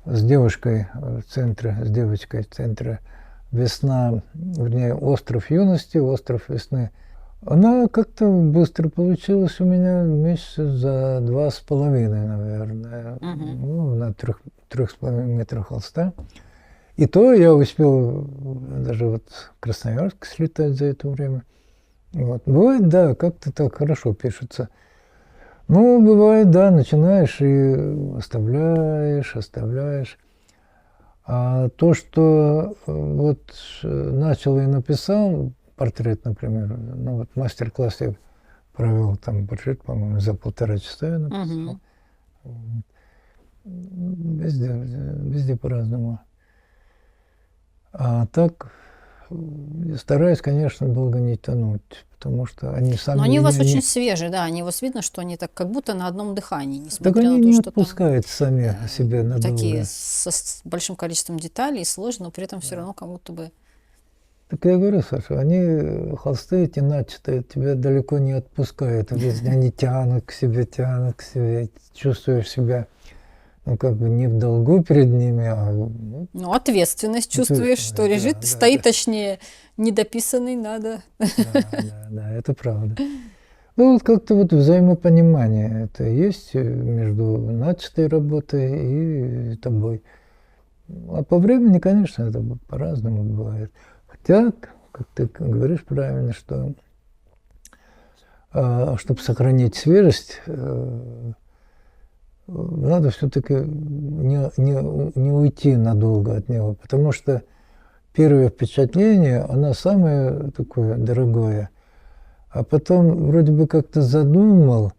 с девушкой в центре, с девочкой в центре «Весна», вернее, «Остров юности», «Остров весны». Она как-то быстро получилась у меня месяца за 2,5, наверное, ну, на 3,5 метра холста. И то я успел даже вот в Красноярск слетать за это время. Вот. Бывает, да, как-то так хорошо пишется. Ну, бывает, да, начинаешь и оставляешь. А то, что вот начал и написал, портрет, например, ну вот мастер-класс я провел, там портрет, по-моему, за 1,5 часа я написал. Везде по-разному. А так стараюсь, конечно, долго не тянуть, потому что они сами... Но они у вас меня очень свежие, да, они у вас видно, что они так как будто на одном дыхании, Так несмотря они на то, не что там отпускают сами себя такие надолго. с большим количеством деталей, сложно, но при этом все равно как будто бы... Так я говорю, Саша, они холсты эти начатые тебя далеко не отпускают. Они тянут к себе, чувствуешь себя, ну, как бы не в долгу перед ними, а... Ну, ответственность чувствуешь, что лежит, да, стоит, да. точнее, недописанный, надо. Да, это правда. Ну, вот как-то вот взаимопонимание это есть между начатой работой и тобой. А по времени, конечно, это по-разному бывает. Хотя, как ты говоришь правильно, что чтобы сохранить свежесть, надо все-таки не уйти надолго от него, потому что первое впечатление, оно самое такое дорогое. А потом вроде бы как-то задумал,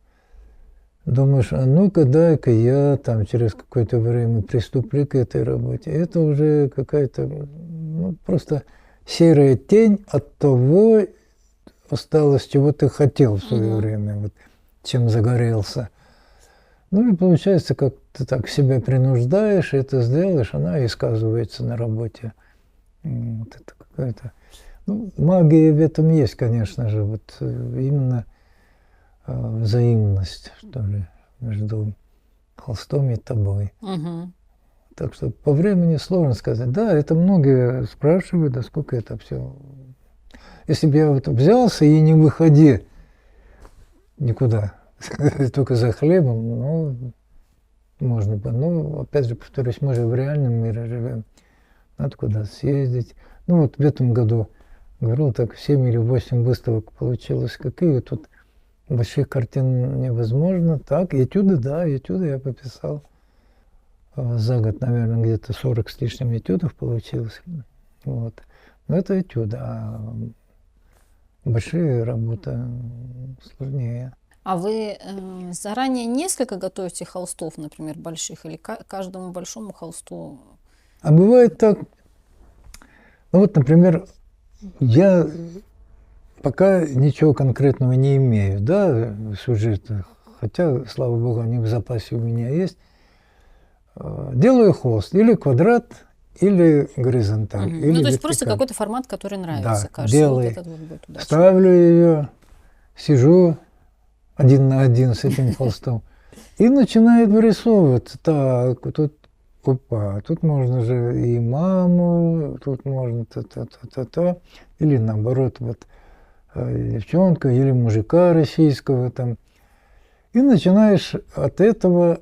думаешь, а ну-ка дай-ка я там через какое-то время приступлю к этой работе. Это уже какая-то ну, просто серая тень от того осталось, чего ты хотел в свое время, вот, чем загорелся. Ну и получается, как ты так себя принуждаешь, и это сделаешь, она и сказывается на работе. Вот это какая-то... Ну, магия в этом есть, конечно же, вот именно взаимность, что ли, между холстом и тобой. Так что по времени сложно сказать. Да, это многие спрашивают, да сколько это все. Если бы я вот взялся и не выходи никуда, только за хлебом, ну, можно бы. Но, опять же, повторюсь, мы же в реальном мире живем. Надо куда-то съездить. Ну, вот в этом году, говорил, так 7 или 8 выставок получилось. Какие тут больших картин невозможно. Так, этюды, да, этюды я пописал. За год, наверное, где-то 40 с лишним этюдов получилось. Вот. Но это этюды, а большие работы сложнее. А вы заранее несколько готовите холстов, например, больших, или каждому большому холсту? А бывает так, ну вот, например, я пока ничего конкретного не имею, да, сюжета, хотя, слава богу, они в запасе у меня есть. Делаю холст или квадрат, или горизонталь. Мгм. Или Ну, то есть просто вертикаль. какой-то формат, который нравится, Да, кажется. белый. Вот этот вот будет удачный. Ставлю ее, сижу 1 на 1 с этим холстом и начинает вырисовываться. Так, тут, опа, тут можно же и маму, тут можно то-то. Или наоборот, вот девчонка, или мужика российского там. И начинаешь от этого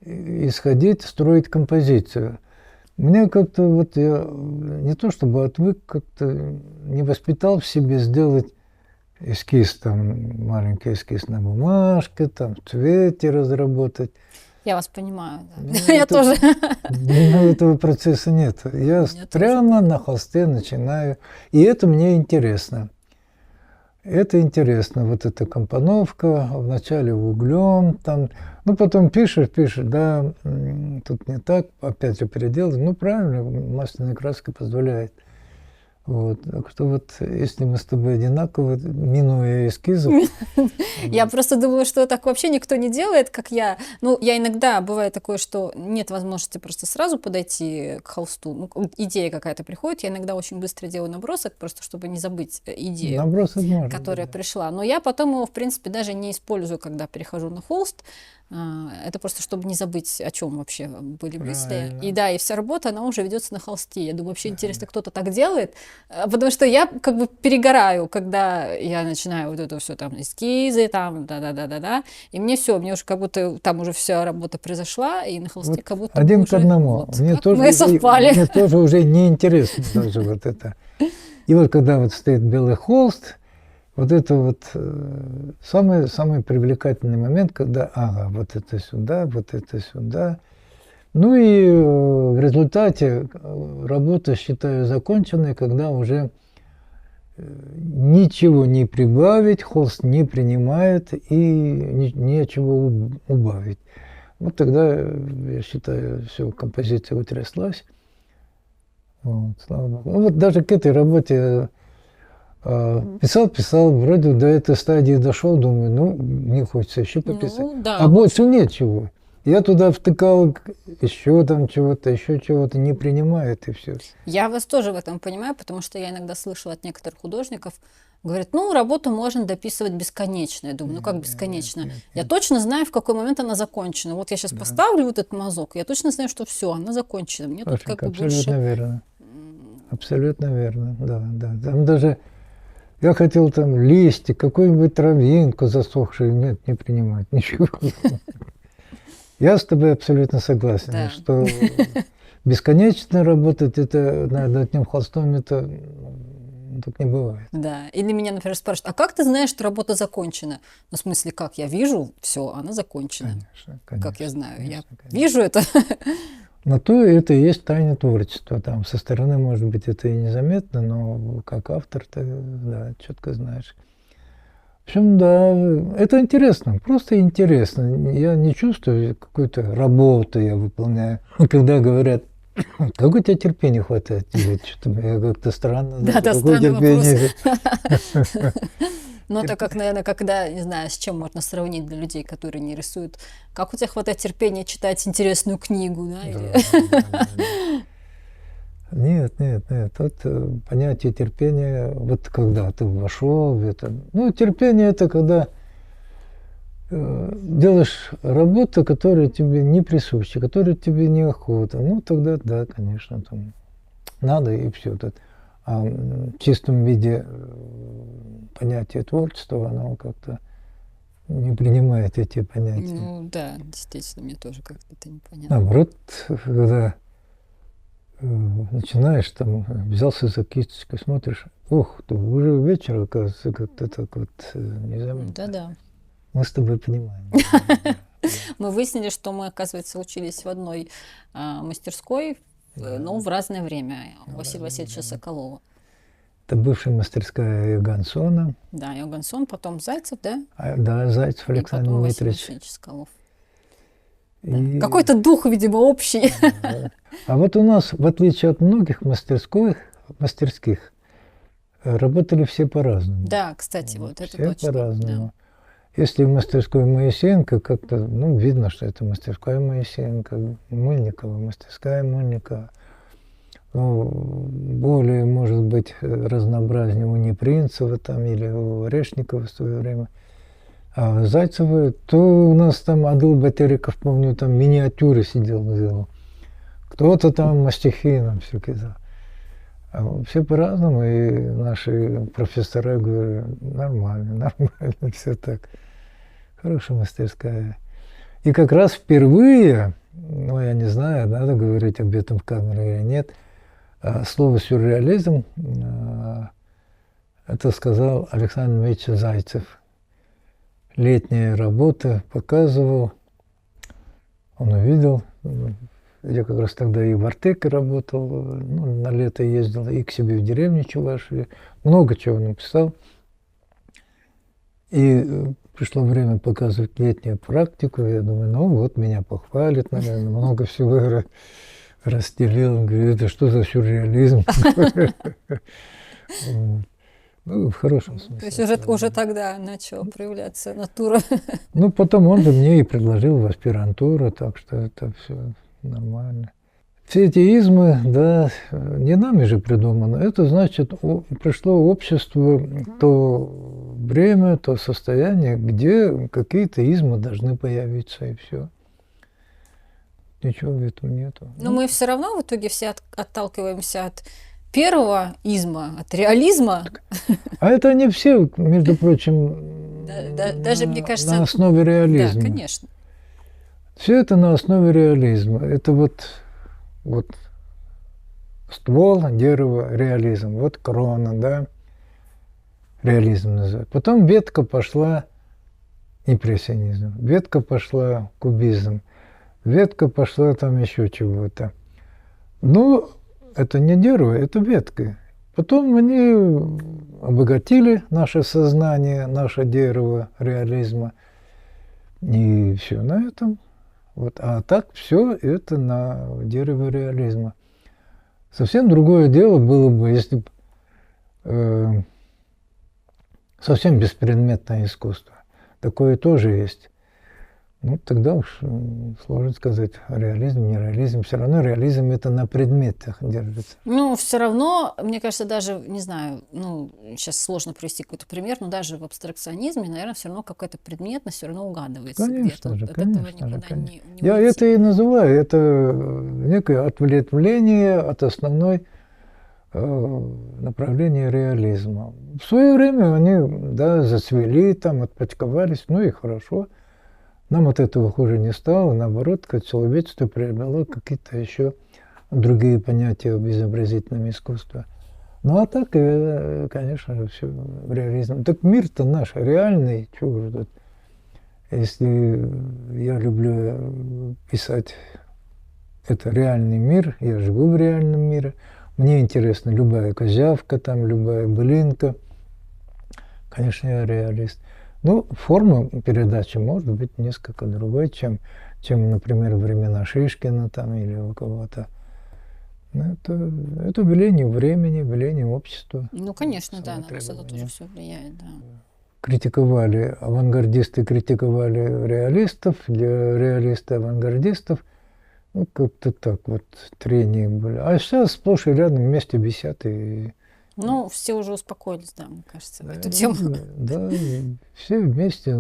исходить, строить композицию. Мне как-то вот я не то чтобы отвык, как-то не воспитал в себе сделать эскиз, там, маленький эскиз на бумажке, там, в цвете разработать. Я вас понимаю, да. Ну, Я это- тоже. У меня этого процесса нет. Я меня прямо на холсте начинаю, и это мне интересно. Это интересно, вот эта компоновка, вначале углем, там, ну, потом пишешь, да, тут не так, опять же переделать, ну, правильно, масляная краска позволяет. Вот, так что вот, если мы с тобой одинаковы, минуя эскизов, Я просто думаю, что так вообще никто не делает, как я. Ну, я иногда, бывает такое, что нет возможности просто сразу подойти к холсту. Ну, идея какая-то приходит, я иногда очень быстро делаю набросок, просто чтобы не забыть идею, набросок можно. которая да. пришла. Но я потом его, в принципе, даже не использую, когда перехожу на холст. Это просто чтобы не забыть, о чем вообще были мысли. Правильно. И да, и вся работа, она уже ведется на холсте. Я думаю, вообще интересно, кто-то так делает, потому что я как бы перегораю, когда я начинаю вот это все там эскизы, там, да-да-да-да-да, и мне все, мне уже как будто там уже вся работа произошла, и на холсте Вот как будто бы один уже, к одному. вот, Мне как тоже, мы совпали. мне тоже уже неинтересно даже вот это. И вот когда вот стоит белый холст, вот это вот самый привлекательный момент, когда, ага, вот это сюда, вот это сюда. Ну и в результате работа считаю законченной, когда уже ничего не прибавить, холст не принимает и нечего убавить. Вот тогда, я считаю, все, композиция утряслась. Вот, слава богу. Ну вот даже к этой работе писал, вроде до этой стадии дошел, думаю, ну, мне хочется еще пописать. Ну, да. А больше нечего. Я туда втыкал еще там чего-то, еще чего-то, не принимает, и все. Я вас тоже в этом понимаю, потому что я иногда слышала от некоторых художников, говорят, ну, работу можно дописывать бесконечно. Я думаю, ну как бесконечно? Я точно знаю, в какой момент она закончена. Вот я сейчас поставлю вот этот мазок, я точно знаю, что все, она закончена. Мне тут как бы Абсолютно больше... верно. Абсолютно верно, да. Там даже я хотел там листик, какую-нибудь травинку засохшую, нет, не принимать, ничего. Я с тобой абсолютно согласен, Да. что бесконечно работать это над одним холстом, это так не бывает. Да. Или меня, например, спрашивают, а как ты знаешь, что работа закончена? Ну, в смысле, как? Я вижу, все, она закончена. Конечно, Как я знаю? конечно. Я вижу это. Но то это и есть тайна творчества. Там со стороны, может быть, это и незаметно, но как автор ты, да, четко знаешь. В общем, да, это интересно, просто интересно. Я не чувствую какой-то работы я выполняю. Когда говорят, как у тебя терпения хватает? Что-то я как-то странно. Да, какое странный вопрос. терпение? Ну, это как, наверное, когда, не знаю, с чем можно сравнить для людей, которые не рисуют. Как у тебя хватает терпения читать интересную книгу, да? или- Нет. Вот понятие терпения, вот когда ты вошел в это. Ну, терпение это когда делаешь работу, которая тебе не присуща, которая тебе неохота. Ну, тогда да, конечно, там надо и все. А в чистом виде понятие творчества, оно как-то не принимает эти понятия. Ну, да, действительно, мне тоже как-то это непонятно. Наоборот, когда начинаешь там, взялся за кисточку, смотришь, ух ты, уже вечер, оказывается, как-то так вот незаметно. Да-да. Мы с тобой понимаем. Мы выяснили, что мы, оказывается, учились в одной мастерской, но в разное время. У Василия Васильевича Соколова. Это бывшая мастерская Гансона. Да, Иоганн, потом Зайцев, да? Да, Зайцев И Александр потом Василий Дмитриевич. Васильевич Соколов. И- Какой-то дух, видимо, общий. Да. А вот у нас, в отличие от многих мастерских, работали все по-разному. Да, кстати, вот это Все точно. по-разному. Если в мастерской Моисеенко, как-то, ну, видно, что это мастерская Моисеенко, Мыльникова, мастерская Мыльникова. Ну, более, может быть, разнообразнее у Непринцева там или у Орешникова в свое время. А Зайцева, то у нас там Адыл Батериков, помню, там миниатюры сидел, делал. Кто-то там мастихи нам все кидал. А все по-разному, и наши профессора говорят, нормально, все так. Хорошая мастерская. И как раз впервые, ну, я не знаю, надо говорить об этом в камере или нет, слово «сюрреализм» это сказал Александр Дмитриевич Зайцев. Летняя работа показывал, он увидел. Я как раз тогда и в Артеке работал, ну, на лето ездил, и к себе в деревню Чувашии. Много чего написал. И пришло время показывать летнюю практику. Я думаю, ну вот меня похвалят, наверное, много всего расстелил. Он говорит, это что за сюрреализм? Ну, в хорошем смысле. То есть уже тогда начала проявляться натура. Ну, потом он же мне и предложил в аспирантуру, так что это все нормально. Все эти измы, да, не нами же придумано. Это значит, пришло общество то время, то состояние, где какие-то измы должны появиться, и все. Ничего в этом нету. Но мы все равно в итоге все отталкиваемся от первого изма, от реализма. А это они все, между прочим, Даже, мне кажется, на основе реализма. Да, конечно. Все это на основе реализма. Это вот ствол, дерево, реализм. Вот крона, да, реализм называют. Потом ветка пошла импрессионизм, ветка пошла кубизм, ветка пошла там еще чего-то. Ну, это не дерево, это ветка. Потом они обогатили наше сознание, наше дерево реализма. И все на этом. Вот. А так все это на дереве реализма. Совсем другое дело было бы, если бы совсем беспредметное искусство. Такое тоже есть. Ну, тогда уж сложно сказать, реализм, не реализм. Все равно реализм это на предметах держится. Ну, все равно, мне кажется, даже, не знаю, ну, сейчас сложно привести какой-то пример, но даже в абстракционизме, наверное, все равно какая-то предметность все равно угадывается Конечно где-то. же, От этого конечно никуда же. не Я уйти. это и называю, это некое ответвление от основной направления реализма. В свое время они, да, зацвели, там, отпочковались, ну и хорошо. Нам от этого хуже не стало, наоборот, как человечество приобрело какие-то еще другие понятия об изобразительном искусстве. Ну а так, конечно же, все реализм. Так мир-то наш реальный, чего же тут. Если я люблю писать, это реальный мир, я живу в реальном мире, мне интересна любая козявка, там, любая былинка, конечно, я реалист. Ну, форма передачи может быть несколько другой, чем например, времена Шишкина там, или у кого-то. Это веление времени, веление общества. Ну, конечно, да, на нас это тоже все влияет, да. Критиковали, авангардисты критиковали реалистов, для реалистов-авангардистов, ну, как-то так вот трения были. А сейчас сплошь и рядом вместе висят и... Ну, все уже успокоились, да, мне кажется, на эту тему. Да, все вместе.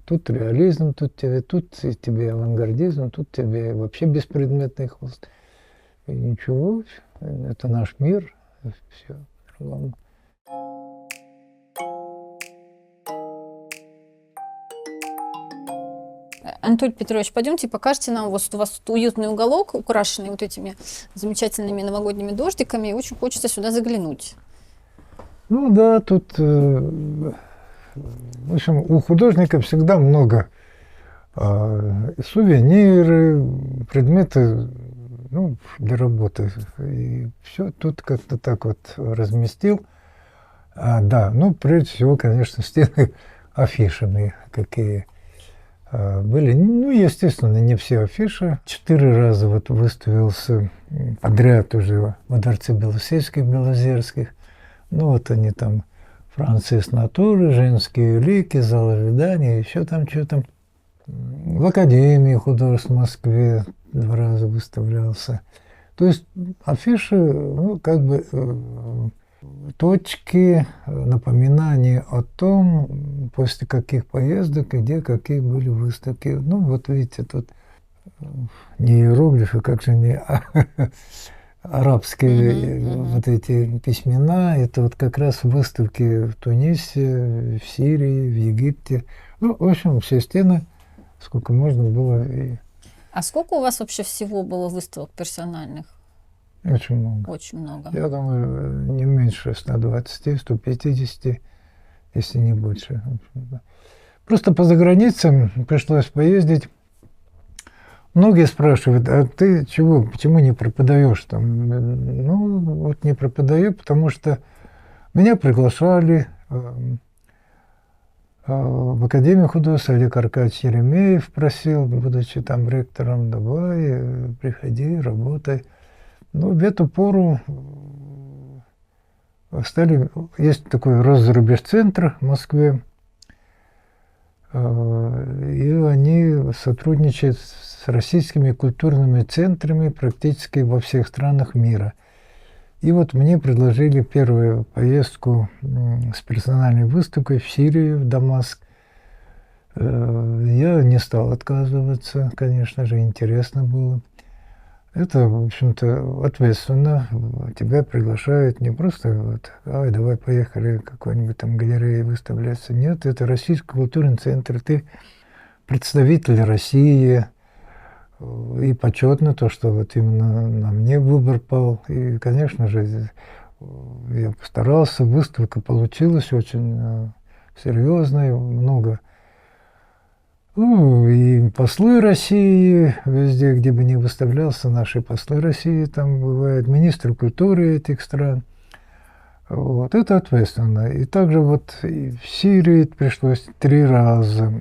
Тут реализм, тут тебе авангардизм, тут тебе вообще беспредметный холст. И ничего, это наш мир, все. Главное. Анатолий Петрович, пойдемте покажите нам, вот у вас тут уютный уголок, украшенный вот этими замечательными новогодними дождиками, и очень хочется сюда заглянуть. Ну да, тут, в общем, у художника всегда много сувениры, предметы, ну, для работы. И все тут как-то так вот разместил. Да, ну, прежде всего, конечно, стены афишами какие были. Ну, естественно, не все афиши. 4 раза вот выставился подряд уже во Дворце Белосельских, Белозерских. Ну, вот они там, Франция с натуры, женские лики, зал ожидания, еще там что-то. В Академии художеств в Москве 2 раза выставлялся. То есть афиши, ну, как бы точки напоминания о том, после каких поездок и где какие были выставки. Ну, вот видите, тут не иероглифы, как же не арабские вот эти письмена. Это вот как раз выставки в Тунисе, в Сирии, в Египте. Ну, в общем, все стены, сколько можно было. А сколько у вас вообще всего было выставок персональных? Очень много. Очень много. Я думаю, не меньше 120, 150, если не больше. Просто по заграницам пришлось поездить. Многие спрашивают, а ты чего, почему не преподаешь там? Ну, вот не преподаю, потому что меня приглашали в Академию художеств. Олег Аркадьевич Еремеев просил, будучи там ректором, давай, приходи, работай. Ну, в эту пору есть такой Росзарубежцентр в Москве, и они сотрудничают с российскими культурными центрами практически во всех странах мира. И вот мне предложили первую поездку с персональной выставкой в Сирию, в Дамаск. Я не стал отказываться, конечно же, интересно было. Это, в общем-то, ответственно. Тебя приглашают не просто вот, ай, давай поехали в какой-нибудь там галереи выставляться. Нет, это Российский культурный центр. Ты представитель России. И почетно то, что вот именно на мне выбор пал. И, конечно же, я постарался, выставка получилась очень серьезная, много. Ну, и послы России, везде, где бы ни выставлялся, наши послы России там бывают, министры культуры этих стран. Вот, это ответственно. И также вот и в Сирии пришлось 3 раза.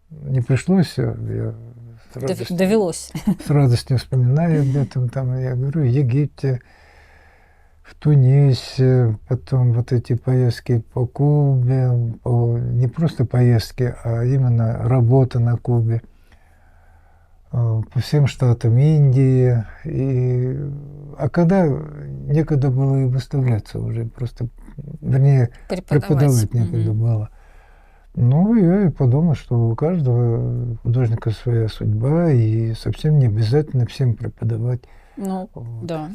Не пришлось, я довелось. С радостью вспоминаю об этом. Там, я говорю, в Египте, в Тунисе, потом вот эти поездки по Кубе, не просто поездки, а именно работа на Кубе, по всем штатам Индии. А когда некогда было и выставляться уже, просто, вернее, преподавать некогда было. Ну, я и подумал, что у каждого художника своя судьба, и совсем не обязательно всем преподавать. Ну, вот. Да.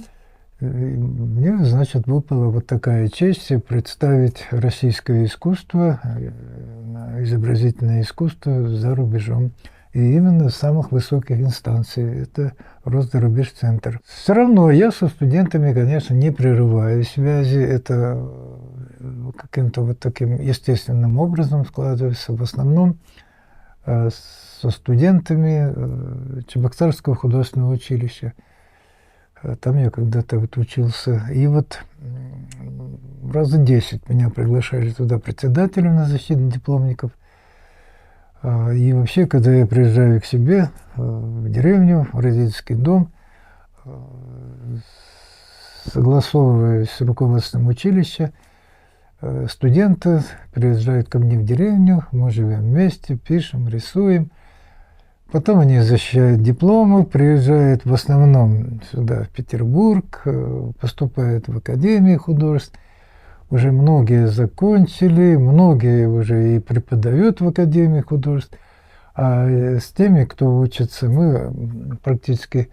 И мне, значит, выпала вот такая честь представить российское искусство, изобразительное искусство за рубежом. И именно с самых высоких инстанций. Это Росзарубежцентр. Все равно я со студентами, конечно, не прерываю связи. Это каким-то вот таким естественным образом складывается. В основном со студентами Чебоксарского художественного училища. Там я когда-то вот учился. И вот раза 10 меня приглашали туда председателем на защиту дипломников. И вообще, когда я приезжаю к себе в деревню, в родительский дом, согласовываюсь с руководством училища, студенты приезжают ко мне в деревню, мы живем вместе, пишем, рисуем. Потом они защищают дипломы, приезжают в основном сюда, в Петербург, поступают в Академию художеств. Уже многие закончили, многие уже и преподают в Академии художеств. А с теми, кто учится, мы практически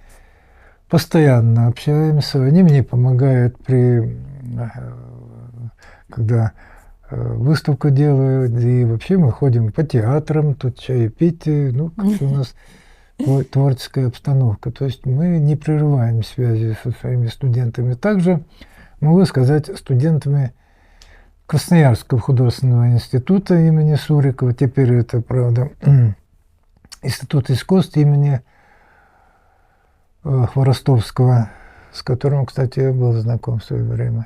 постоянно общаемся. Они мне помогают когда выставку делаю, и вообще мы ходим по театрам, тут чаепитие, ну, как у нас творческая обстановка. То есть мы не прерываем связи со своими студентами. Также могу сказать, студентами Красноярского художественного института имени Сурикова, теперь это, правда, Институт искусств имени Хворостовского, с которым, кстати, я был знаком в свое время.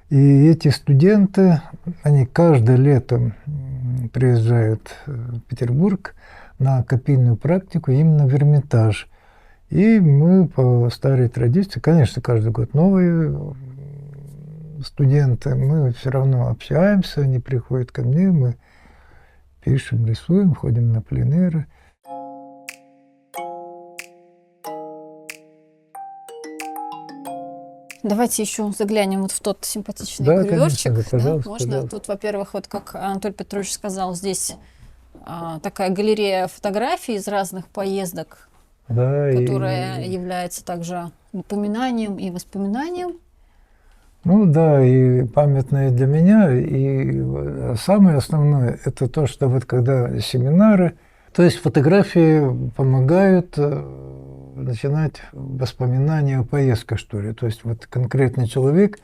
И эти студенты, они каждое лето приезжают в Петербург на копийную практику именно в Эрмитаж. И мы по старой традиции, конечно, каждый год новые студенты, мы все равно общаемся, они приходят ко мне, мы пишем, рисуем, ходим на пленеры. Давайте еще заглянем вот в тот симпатичный Да, коридорчик. конечно, пожалуйста, Можно? да. Тут, во-первых, вот как Анатолий Петрович сказал, здесь такая галерея фотографий из разных поездок, Да, которая является также напоминанием и воспоминанием. Ну да, и памятное для меня, и самое основное, это то, что вот когда семинары, то есть фотографии помогают начинать воспоминания о поездках, что ли. То есть вот конкретный человек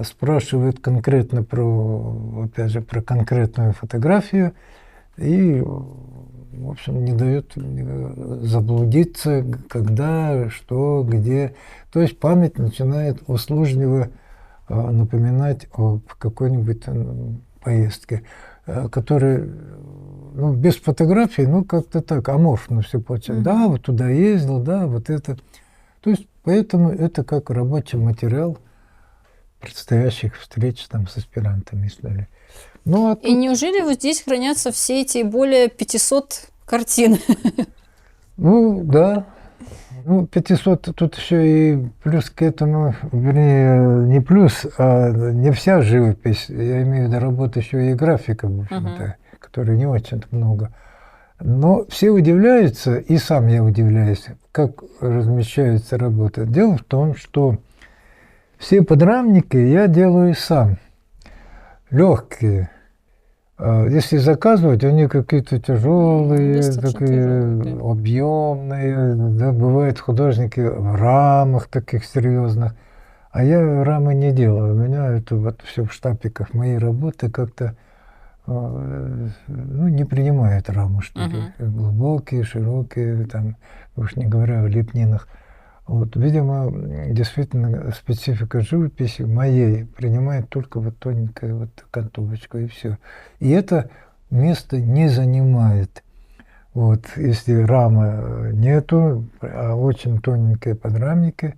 спрашивает конкретно про, опять же, про конкретную фотографию и, в общем, не дает заблудиться, когда, что, где. То есть память начинает услужливо напоминать о какой-нибудь поездке, которая, ну, без фотографий, ну, как-то так, аморфно все получается. Да, вот туда ездил, да, вот это. То есть, поэтому это как рабочий материал предстоящих встреч там с аспирантами, что ли. Ну, а И неужели вот здесь хранятся все эти более 500 картин? ну, да. Ну, 500 тут еще и плюс к этому, вернее, не плюс, а не вся живопись. Я имею в виду работу еще и графиков, в общем-то, которые не очень много. Но все удивляются, и сам я удивляюсь, как размещается работа. Дело в том, что все подрамники я делаю сам, легкие. Если заказывать, они какие-то тяжелые, такие объемные. Да, бывают художники в рамах таких серьезных. А я рамы не делаю. У меня это вот все в штапиках. Мои работы как-то ну, не принимают раму, что ли. Глубокие, широкие, там, уж не говоря о лепнинах. Вот, видимо, действительно специфика живописи моей принимает только вот тоненькая вот окантовочка и все. И это место не занимает. Вот, если рамы нету, а очень тоненькие подрамники,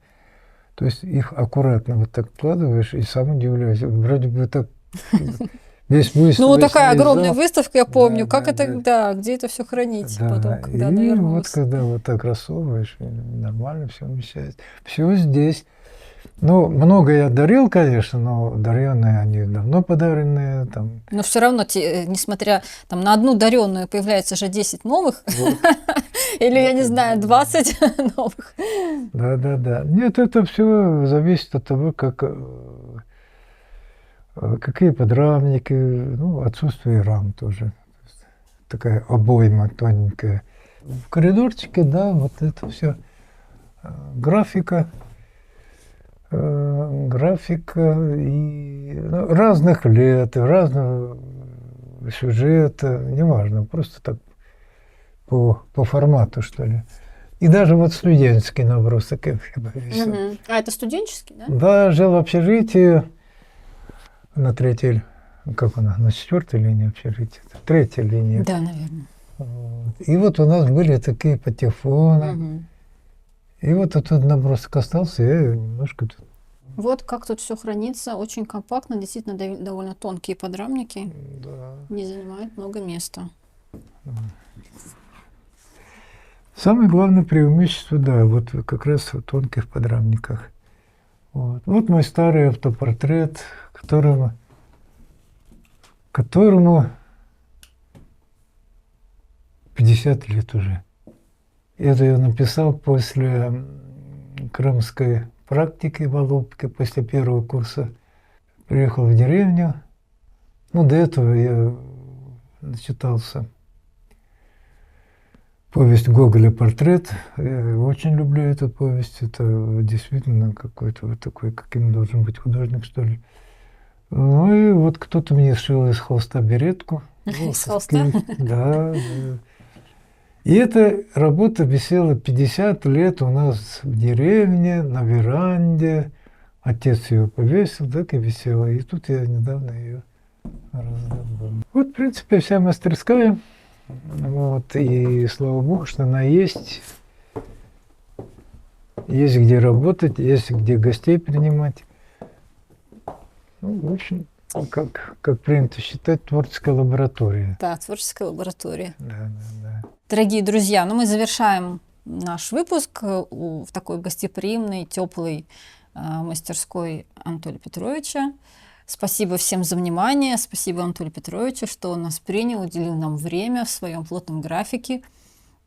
то есть их аккуратно вот так вкладываешь и сам удивляешься. Вроде бы так весь выставочный Ну, вот такая зал. огромная выставка, я помню. Да, как да, это, да. да, где это все хранить Да, потом, когда и наверное, вот когда вот так рассовываешь, нормально все вмещается. Все здесь. Ну, много я дарил, конечно, но даренные они давно подаренные. Там. Но все равно, несмотря там, на одну даренную появляется же 10 новых, Вот. или, я не знаю, 20 новых. Да. Нет, это все зависит от того, какие подрамники, ну, отсутствие рам тоже. Такая обойма тоненькая. В коридорчике, да, вот это все графика и разных лет, разного сюжета, неважно, просто так по формату, что ли. И даже вот студенческий набросок. А это студенческий, да? Да, жил в общежитии на третьей, как она, на 4-й линии общежития, 3-я линия. Да, наверное. Вот. И вот у нас были такие патефоны. И вот этот набросок остался, я немножко тут. Вот как тут все хранится, очень компактно, действительно довольно тонкие подрамники, Да. не занимают много места. Самое главное преимущество, да, вот как раз в тонких подрамниках. Вот мой старый автопортрет, которому 50 лет уже. Это я написал после крымской практики в Алупке, после первого курса. Приехал в деревню, Ну, до этого я начитался повесть Гоголя «Портрет». Я очень люблю эту повесть. Это действительно какой-то вот такой, каким должен быть художник, что ли. Ну и вот кто-то мне сшил из холста беретку. Из холста? Да, да. И эта работа висела 50 лет у нас в деревне, на веранде. Отец ее повесил, так и висела. И тут я недавно ее раздал. Вот, в принципе, вся мастерская. Вот, и слава богу, что она есть. Есть где работать, есть где гостей принимать. Ну, в общем, как принято считать, творческая лаборатория. Да, творческая лаборатория. Да, да, да. Дорогие друзья, ну мы завершаем наш выпуск в такой гостеприимной, теплой мастерской Анатолия Петровича. Спасибо всем за внимание. Спасибо Анатолию Петровичу, что он нас принял, уделил нам время в своем плотном графике.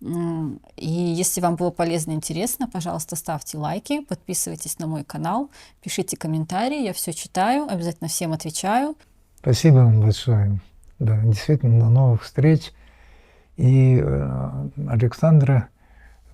И если вам было полезно и интересно, пожалуйста, ставьте лайки, подписывайтесь на мой канал, пишите комментарии, я все читаю, обязательно всем отвечаю. Спасибо вам большое. Да, действительно, до новых встреч. И Александра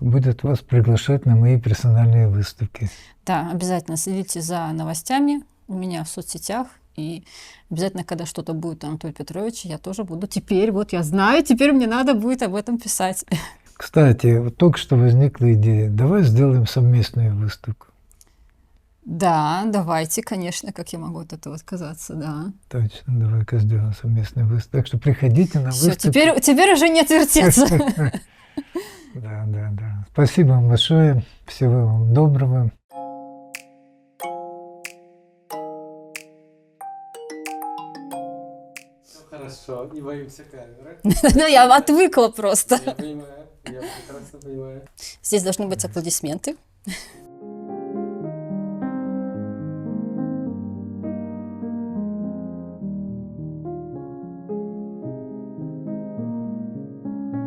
будет вас приглашать на мои персональные выставки. Да, обязательно следите за новостями у меня в соцсетях. И обязательно, когда что-то будет у Анатолия Петровича, я тоже буду теперь, вот я знаю, теперь мне надо будет об этом писать. Кстати, вот только что возникла идея. Давай сделаем совместную выставку. Да, давайте, конечно, как я могу от этого отказаться, да. Точно, давай-ка сделаем совместную выставку. Так что приходите на Всё, выставку. теперь уже не отвертеться. Да, да, да. Спасибо вам большое. Всего вам доброго. Хорошо, не боимся камеры. Ну, я отвыкла просто. Я понимаю, я прекрасно понимаю. Здесь должны быть аплодисменты.